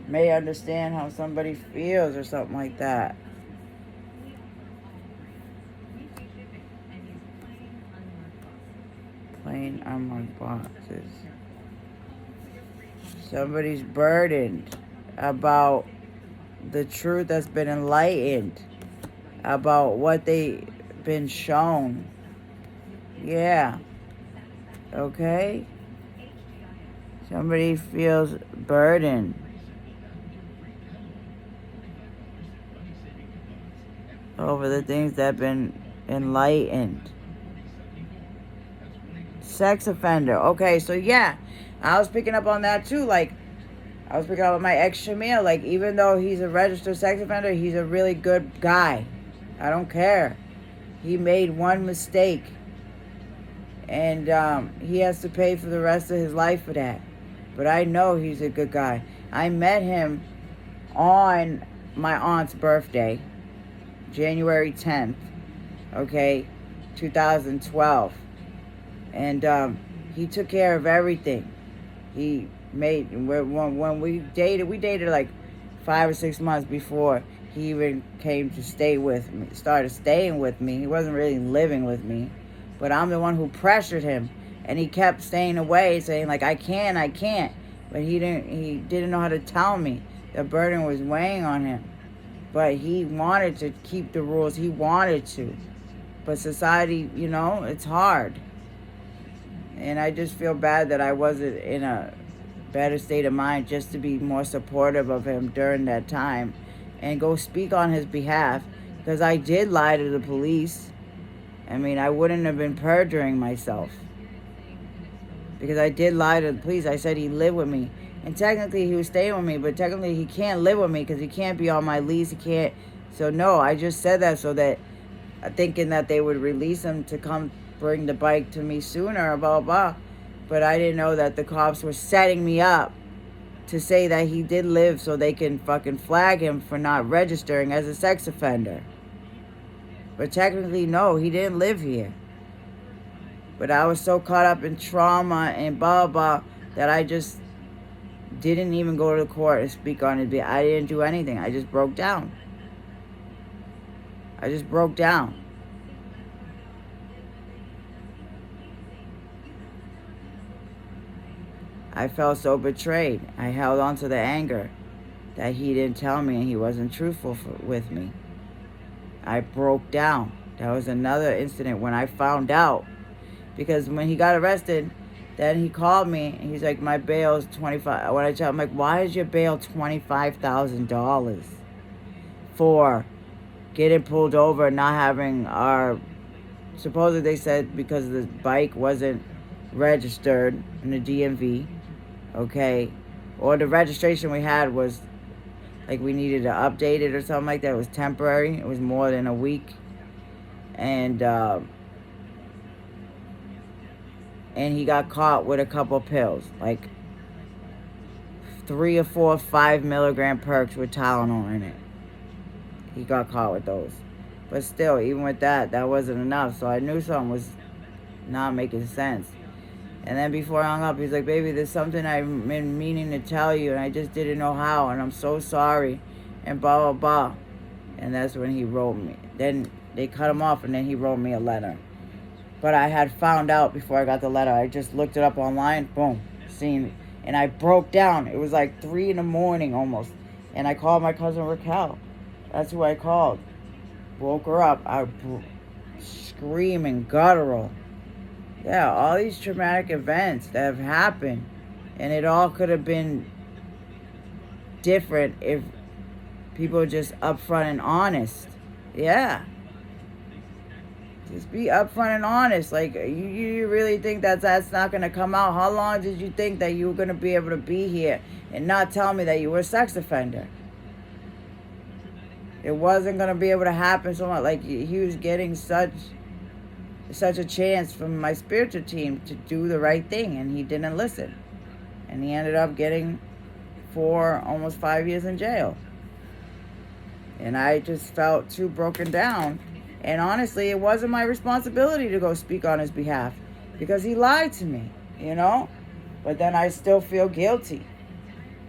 may understand how somebody feels or something like that. Plain unmarked boxes. Somebody's burdened about the truth that's been enlightened, about what they've been shown. Yeah. Okay? Somebody feels burdened. Over the things that have been enlightened. Sex offender. Okay, so yeah, I was picking up on that too. Like, I was picking up on my ex Shamil. Like, even though he's a registered sex offender, he's a really good guy. I don't care. He made one mistake. And he has to pay for the rest of his life for that. But I know he's a good guy. I met him on my aunt's birthday, January 10th, okay, 2012. And he took care of everything. He made, when we dated like 5 or 6 months before he even came to stay with me, started staying with me. He wasn't really living with me, but I'm the one who pressured him, and he kept staying away, saying like, I can't. But he didn't know how to tell me. The burden was weighing on him. But he wanted to keep the rules. He wanted to. But society, you know, it's hard. And I just feel bad that I wasn't in a better state of mind just to be more supportive of him during that time and go speak on his behalf, because I did lie to the police. I mean, I wouldn't have been perjuring myself, because I did lie to the police. I said he lived with me, and technically he was staying with me, but technically he can't live with me because he can't be on my lease. He can't. So no, I just said that so that, thinking that they would release him to come bring the bike to me sooner, blah, blah. But I didn't know that the cops were setting me up to say that he did live so they can fucking flag him for not registering as a sex offender. But technically, no, he didn't live here. But I was so caught up in trauma and blah, blah, that I just didn't even go to the court and speak on it. I didn't do anything. I just broke down. I felt so betrayed. I held on to the anger that he didn't tell me and he wasn't truthful with me. I broke down. That was another incident when I found out. Because when he got arrested, then he called me and he's like, my bail's $25,000. When I tell him, like, why is your bail $25,000 for getting pulled over and not having our... Supposedly they said because the bike wasn't registered in the DMV. Okay, or the registration we had was like we needed to update it or something like that. It was temporary. It was more than a week, and he got caught with a couple pills, like 3 or 4, 5 milligram perks with Tylenol in it. He got caught with those, but still, even with that, that wasn't enough. So I knew something was not making sense. And then before I hung up, he's like, baby, there's something I've been meaning to tell you, and I just didn't know how, and I'm so sorry, and blah, blah, blah. And that's when he wrote me. Then they cut him off, and then he wrote me a letter. But I had found out before I got the letter. I just looked it up online, boom, seen, and I broke down. It was like 3 in the morning almost. And I called my cousin Raquel. That's who I called. Woke her up. Screaming, guttural. Yeah, all these traumatic events that have happened. And it all could have been different if people were just upfront and honest. Yeah. Just be upfront and honest. Like, you really think that's not going to come out? How long did you think that you were going to be able to be here and not tell me that you were a sex offender? It wasn't going to be able to happen so much. Like, he was getting such a chance from my spiritual team to do the right thing, and he didn't listen. And he ended up getting 4, almost 5 years in jail. And I just felt too broken down. And honestly, it wasn't my responsibility to go speak on his behalf because he lied to me, you know? But then I still feel guilty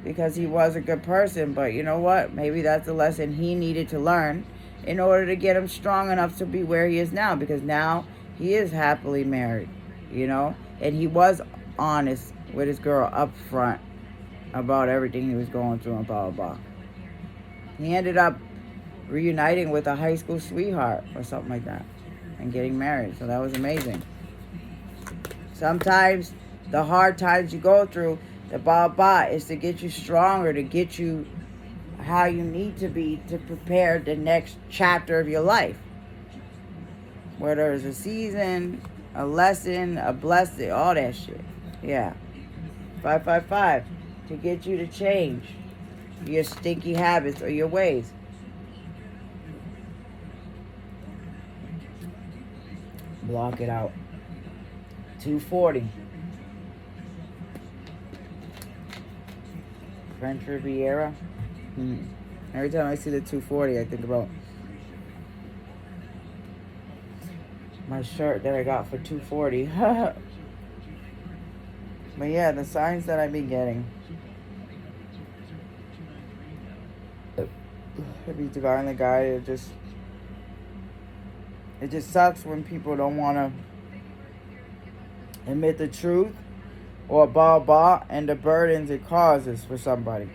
because he was a good person. But you know what? Maybe that's the lesson he needed to learn in order to get him strong enough to be where he is now, because now he is happily married, you know? And he was honest with his girl up front about everything he was going through and blah, blah, blah. He ended up reuniting with a high school sweetheart or something like that and getting married. So that was amazing. Sometimes the hard times you go through, the blah, blah, is to get you stronger, to get you how you need to be to prepare the next chapter of your life. Whether it's a season, a lesson, a blessing, all that shit. Yeah. 555 to get you to change your stinky habits or your ways. Block it out. 240. French Riviera. Every time I see the 240, I think about my shirt that I got for 240. But yeah, the signs that I've been getting. Be divinely guided. It just sucks when people don't want to admit the truth or blah blah and the burdens it causes for somebody.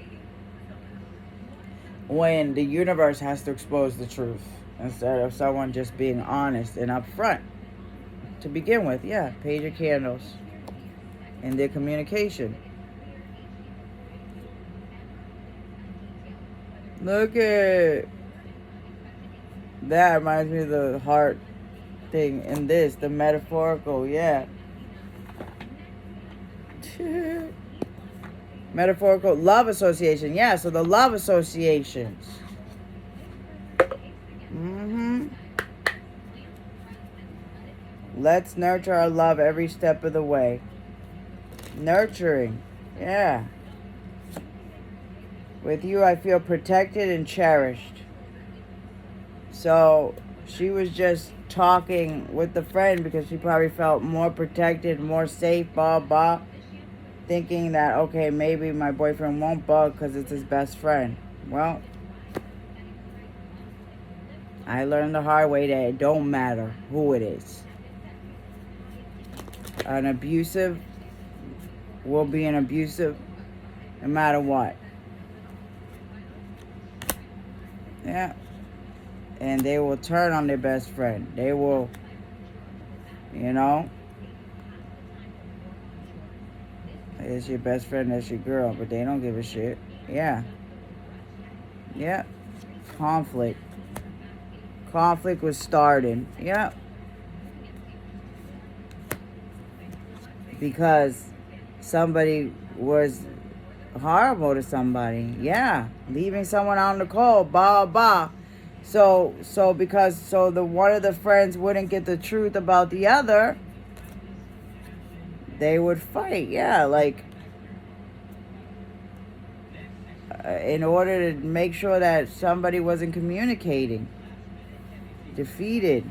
When the universe has to expose the truth instead of someone just being honest and upfront. To begin with, yeah, Page of Candles in their communication. Look at that. Reminds me of the heart thing in this, the metaphorical, yeah. Metaphorical love association, yeah. So the love associations. Let's nurture our love every step of the way. Nurturing, yeah. With you, I feel protected and cherished. So she was just talking with the friend because she probably felt more protected, more safe, blah, blah. Thinking that, okay, maybe my boyfriend won't bug because it's his best friend. Well, I learned the hard way that it don't matter who it is. An abusive will be an abusive no matter what. Yeah. And they will turn on their best friend. They will, it's your best friend, that's your girl, but they don't give a shit. Yeah. Yeah. Conflict. Conflict was starting. Yeah. Because somebody was horrible to somebody. Yeah. Leaving someone out in the cold. Blah, blah. So the one of the friends wouldn't get the truth about the other, they would fight. Yeah, like in order to make sure that somebody wasn't communicating. Defeated.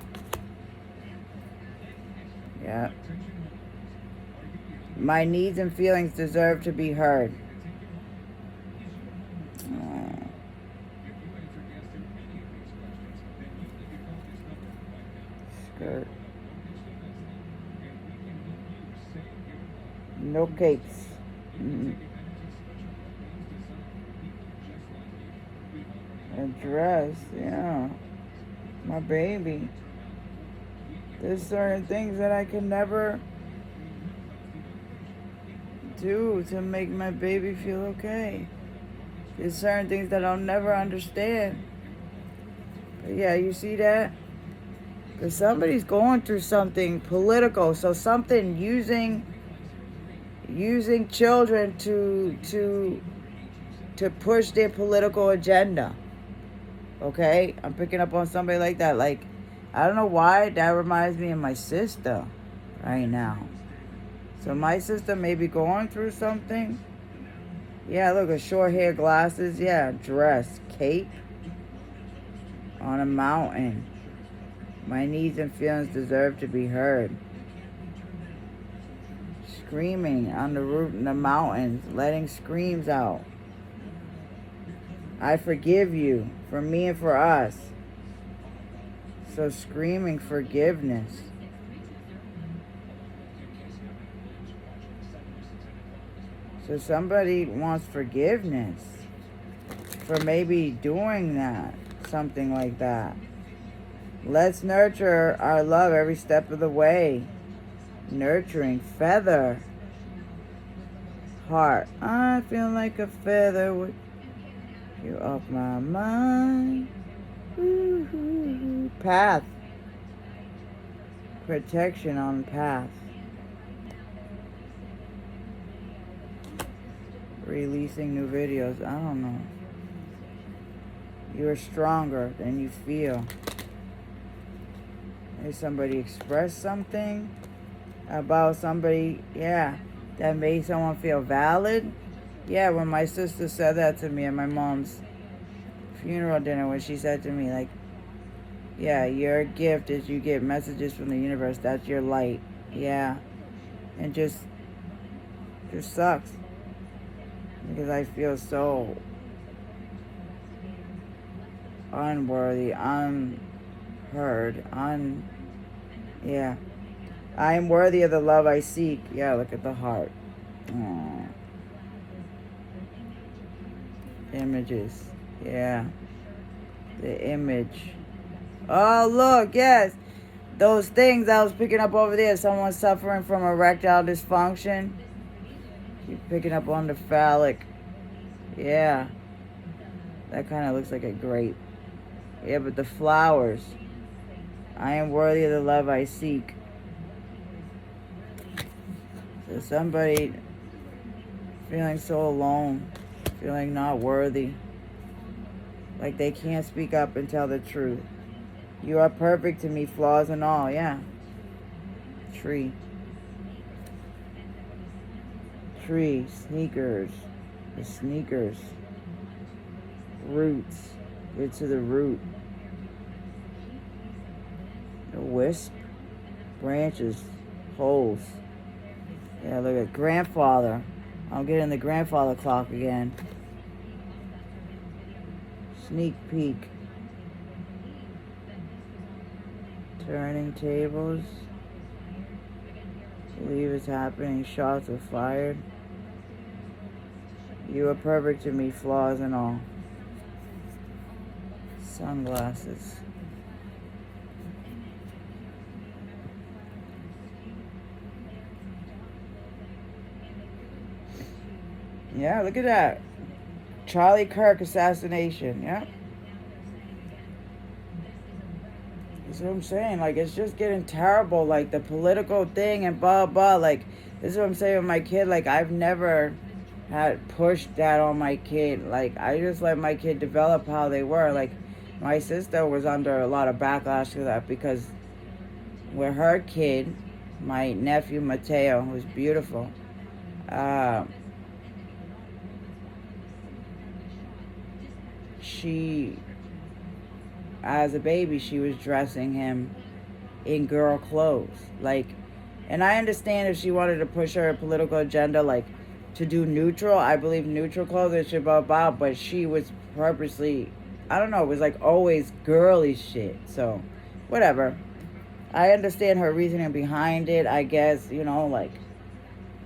Yeah. My needs and feelings deserve to be heard. Oh. Skirt. No cakes. Mm. A dress, yeah. My baby. There's certain things that I can never do to make my baby feel okay. There's certain things that I'll never understand. But yeah, you see that? Because somebody's going through something political. So something using children to push their political agenda. Okay? I'm picking up on somebody like that. Like, I don't know why that reminds me of my sister right now. So my sister may be going through something. Yeah, look, a short hair, glasses. Yeah, dress, cape on a mountain. My needs and feelings deserve to be heard. Screaming on the roof in the mountains, letting screams out. I forgive you for me and for us. So screaming forgiveness. So somebody wants forgiveness for maybe doing that, something like that. Let's nurture our love every step of the way. Nurturing, feather, heart. I feel like a feather with you off my mind. Ooh, path. Protection on path. Releasing new videos. I don't know. You are stronger than you feel. Maybe somebody expressed something about somebody, yeah, that made someone feel valid. Yeah, when my sister said that to me at my mom's funeral dinner, when she said to me, like, yeah, your gift is you get messages from the universe. That's your light. Yeah. And just sucks. Because I feel so unworthy, unheard, yeah. I am worthy of the love I seek. Yeah, look at the heart. Aww. Images. Yeah. The image. Oh, look, yes. Those things I was picking up over there. Someone suffering from erectile dysfunction. Keep picking up on the phallic. Yeah. That kind of looks like a grape. Yeah, but the flowers. I am worthy of the love I seek. So somebody feeling so alone, feeling not worthy, like they can't speak up and tell the truth. You are perfect to me, flaws and all. Yeah. Tree. Tree. Sneakers. The sneakers. Roots. Get to the root. The wisp. Branches. Holes. Yeah, look at grandfather. I'm getting the grandfather clock again. Sneak peek. Turning tables. Believe it's happening. Shots are fired. You are perfect to me, flaws and all. Sunglasses. Yeah, look at that. Charlie Kirk assassination. Yeah. That's what I'm saying. Like, it's just getting terrible. Like, the political thing and blah, blah. Like, this is what I'm saying with my kid. Like, I've never had pushed that on my kid. Like, I just let my kid develop how they were. Like, my sister was under a lot of backlash to that because with her kid, my nephew Mateo, who's beautiful, she, as a baby, she was dressing him in girl clothes. Like, And I understand if she wanted to push her political agenda, like to do neutral. I believe neutral clothing should blah blah. But she was purposely, I don't know. It was like always girly shit. So, whatever. I understand her reasoning behind it. I guess like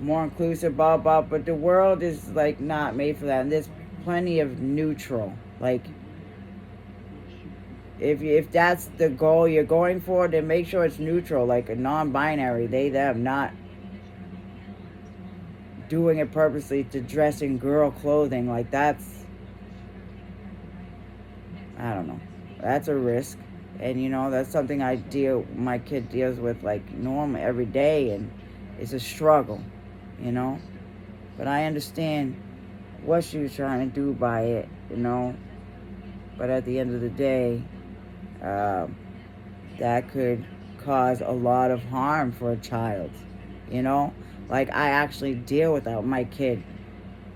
more inclusive, blah blah. But the world is like not made for that. And there's plenty of neutral. Like if that's the goal you're going for, then make sure it's neutral, like a non-binary, they them, not doing it purposely to dress in girl clothing. Like that's, I don't know, that's a risk. And that's something my kid deals with like normal every day, and it's a struggle, but I understand what she was trying to do by it, but at the end of the day, that could cause a lot of harm for a child, like I actually deal with that with my kid,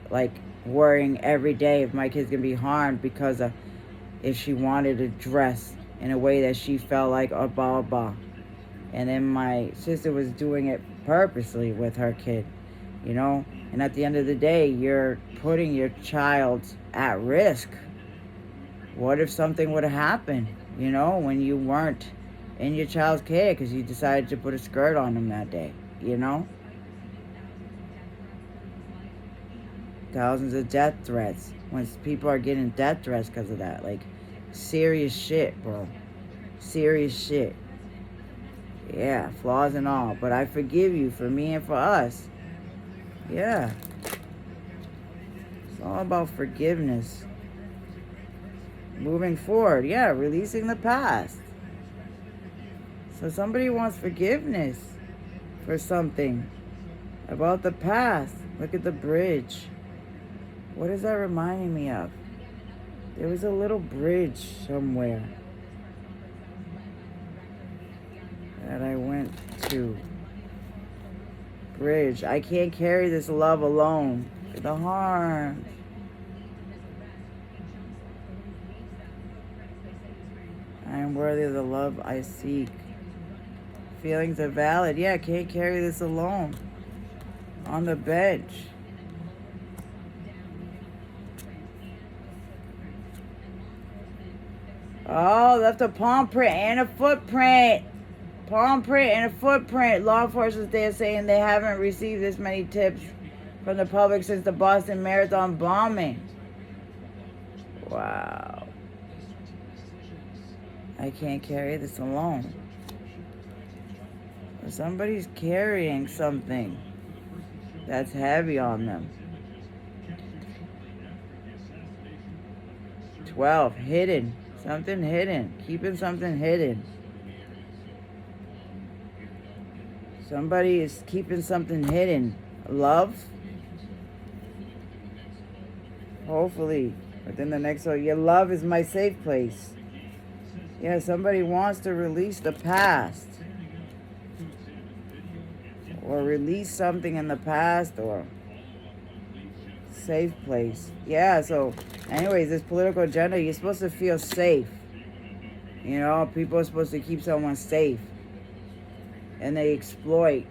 like worrying every day if my kid's gonna be harmed because of if she wanted to dress in a way that she felt like blah blah blah. And then my sister was doing it purposely with her kid, and at the end of the day, you're putting your child at risk. What if something would have happened, when you weren't in your child's care because you decided to put a skirt on them that day, Thousands of death threats. When people are getting death threats because of that. Like, serious shit, bro. Serious shit. Yeah, flaws and all. But I forgive you for me and for us. Yeah. It's all about forgiveness. Moving forward. Yeah, releasing the past. So somebody wants forgiveness for something about the past. Look at the bridge. What is that reminding me of? There was a little bridge somewhere that I went to. Bridge. I can't carry this love alone. The harm. I am worthy of the love I seek. Feelings are valid. Yeah, I can't carry this alone. On the bench. Oh, left a palm print and a footprint. Palm print and a footprint. Law enforcement there saying they haven't received this many tips from the public since the Boston Marathon bombing. Wow. I can't carry this alone. Somebody's carrying something that's heavy on them. 12, hidden. Something hidden. Keeping something hidden. Somebody is keeping something hidden. Love? Hopefully. Within the next, so your love is my safe place. Yeah, somebody wants to release the past. Or release something in the past, or safe place. Yeah, so anyways, this political agenda, you're supposed to feel safe. People are supposed to keep someone safe. And they exploit.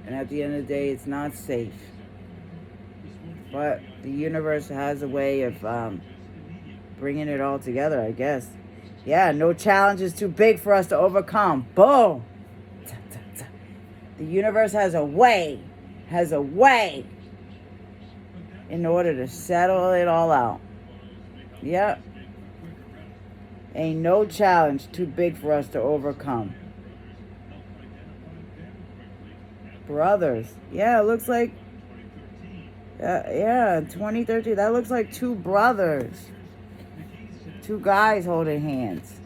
And at the end of the day, it's not safe. But the universe has a way of bringing it all together, I guess. Yeah, no challenge is too big for us to overcome. Boom. The universe has a way in order to settle it all out. Yep. Ain't no challenge too big for us to overcome. Brothers. Yeah, it looks like, 2013. That looks like two brothers. Two guys holding hands.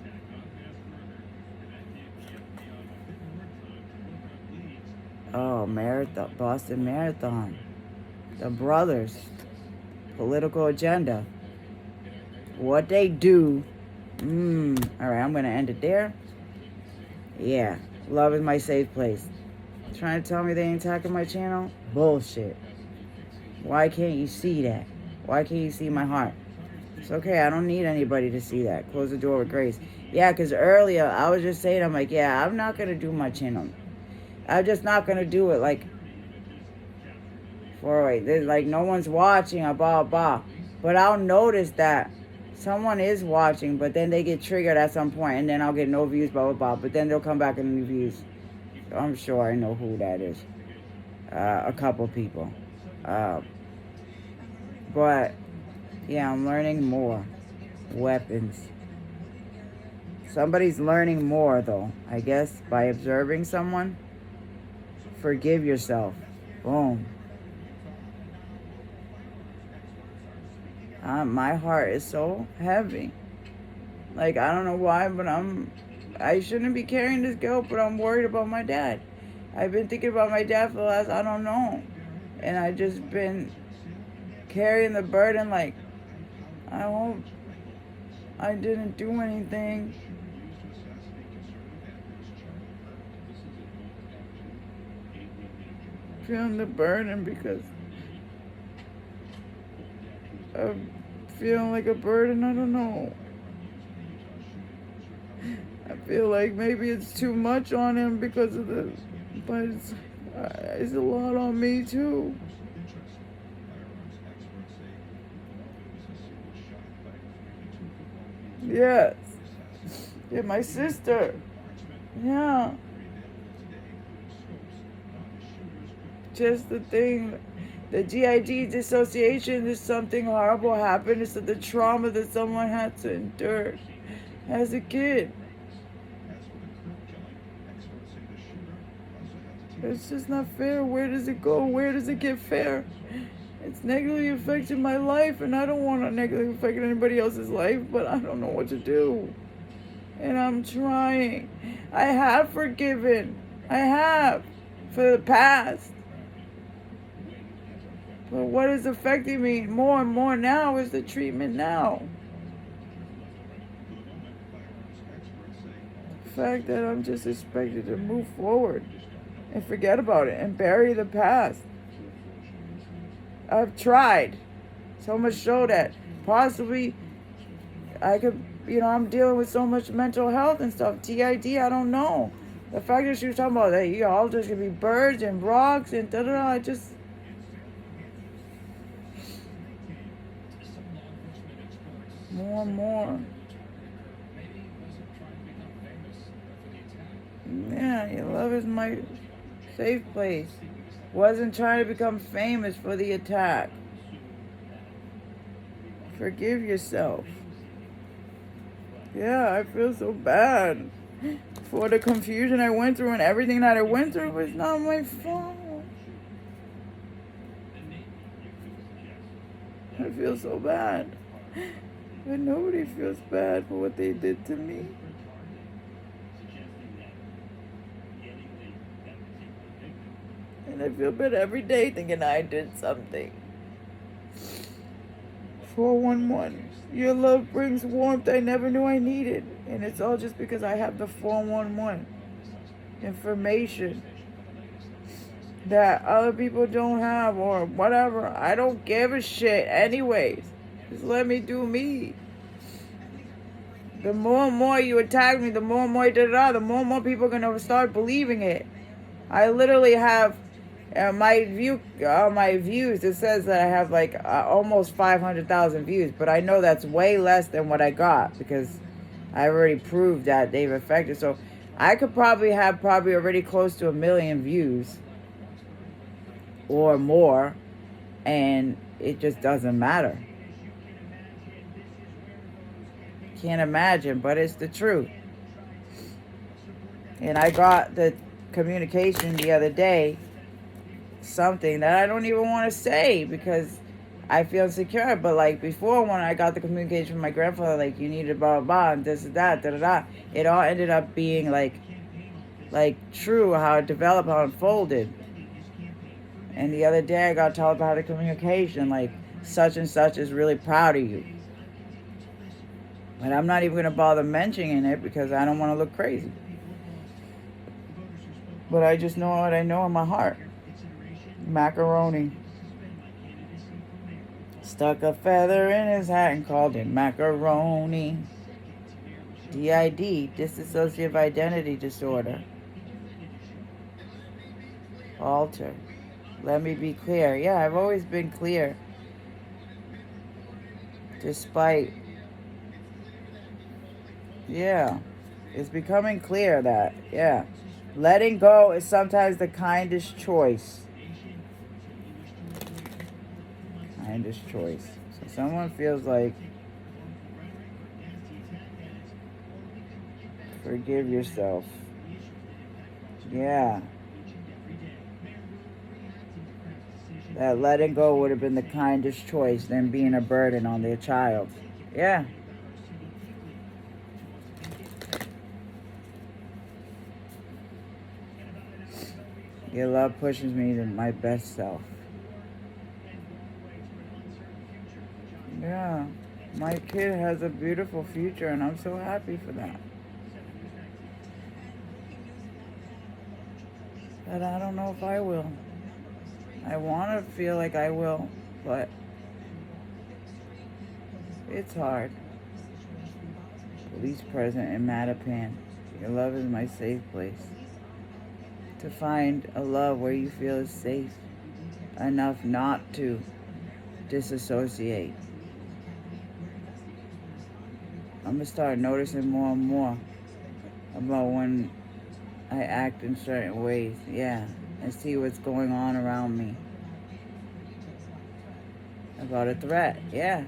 Oh, marathon, Boston Marathon. The brothers. Political agenda. What they do. Alright, I'm going to end it there. Yeah. Love is my safe place. Trying to tell me they ain't attacking my channel? Bullshit. Why can't you see that? Why can't you see my heart? It's okay. I don't need anybody to see that. Close the door with grace. Yeah, because earlier I was just saying, I'm like, yeah, I'm not going to do my channel. I'm just not gonna do it like for wait. There's like no one's watching, blah blah. But I'll notice that someone is watching, but then they get triggered at some point, and then I'll get no views, blah blah blah. But then they'll come back and new views. So I'm sure I know who that is. A couple people. But yeah, I'm learning more weapons. Somebody's learning more though, I guess, by observing someone. Forgive yourself. Boom. My heart is so heavy. Like, I don't know why, but I shouldn't be carrying this guilt, but I'm worried about my dad. I've been thinking about my dad for the last, I don't know. And I just been carrying the burden like, I hope I didn't do anything. Feeling the burden because I'm feeling like a burden, I don't know. I feel like maybe it's too much on him because of the, but it's a lot on me too. Yes. Yeah, my sister. Yeah. Just the thing, the GID dissociation is something horrible happened. It's the trauma that someone had to endure as a kid. It's just not fair. Where does it go? Where does it get fair? It's negatively affected my life, and I don't want to negatively affect anybody else's life, but I don't know what to do. And I'm trying. I have forgiven. I have for the past. But what is affecting me more and more now is the treatment now. The fact that I'm just expected to move forward and forget about it and bury the past. I've tried. So much so that possibly I could, I'm dealing with so much mental health and stuff. TID, I don't know. The fact that she was talking about that, all just gonna be birds and rocks and da-da-da, I just... More and more. Yeah, your love is my safe place. Wasn't trying to become famous for the attack. Forgive yourself. Yeah, I feel so bad for the confusion I went through and everything that I went through was not my fault. I feel so bad. But nobody feels bad for what they did to me. And I feel bad every day thinking I did something. 411. Your love brings warmth I never knew I needed. And it's all just because I have the 411 information that other people don't have or whatever. I don't give a shit anyways. Just let me do me. The more and more you attack me, the more and more the more and more people are going to start believing it. I literally have my views, it says that I have like almost 500,000 views, but I know that's way less than what I got because I already proved that they've affected. So I could probably have already close to 1 million views or more, and it just doesn't matter. Can't imagine, but it's the truth. And I got the communication the other day, something that I don't even want to say because I feel insecure. But like before, when I got the communication from my grandfather, like you need to blah blah blah and this and that, da da da, it all ended up being like true, how it developed, how it unfolded. And the other day I got told about the communication, like such and such is really proud of you. But I'm not even going to bother mentioning it because I don't want to look crazy. But I just know what I know in my heart. Macaroni. Stuck a feather in his hat and called it macaroni. DID, dissociative identity disorder. alter. Let me be clear. Yeah, I've always been clear. Despite, yeah, it's becoming clear that, yeah, letting go is sometimes the kindest choice. Kindest choice. So someone feels like, forgive yourself. Yeah. That letting go would have been the kindest choice than being a burden on their child. Yeah. Your love pushes me to my best self. Yeah. My kid has a beautiful future and I'm so happy for that. But I don't know if I will. I want to feel like I will, but it's hard. Police present in Mattapan. Your love is my safe place. To find a love where you feel is safe enough not to disassociate. I'm going to start noticing more and more about when I act in certain ways. Yeah. And see what's going on around me. About a threat. Yeah.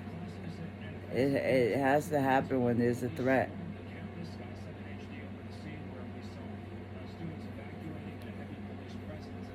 It has to happen when there's a threat.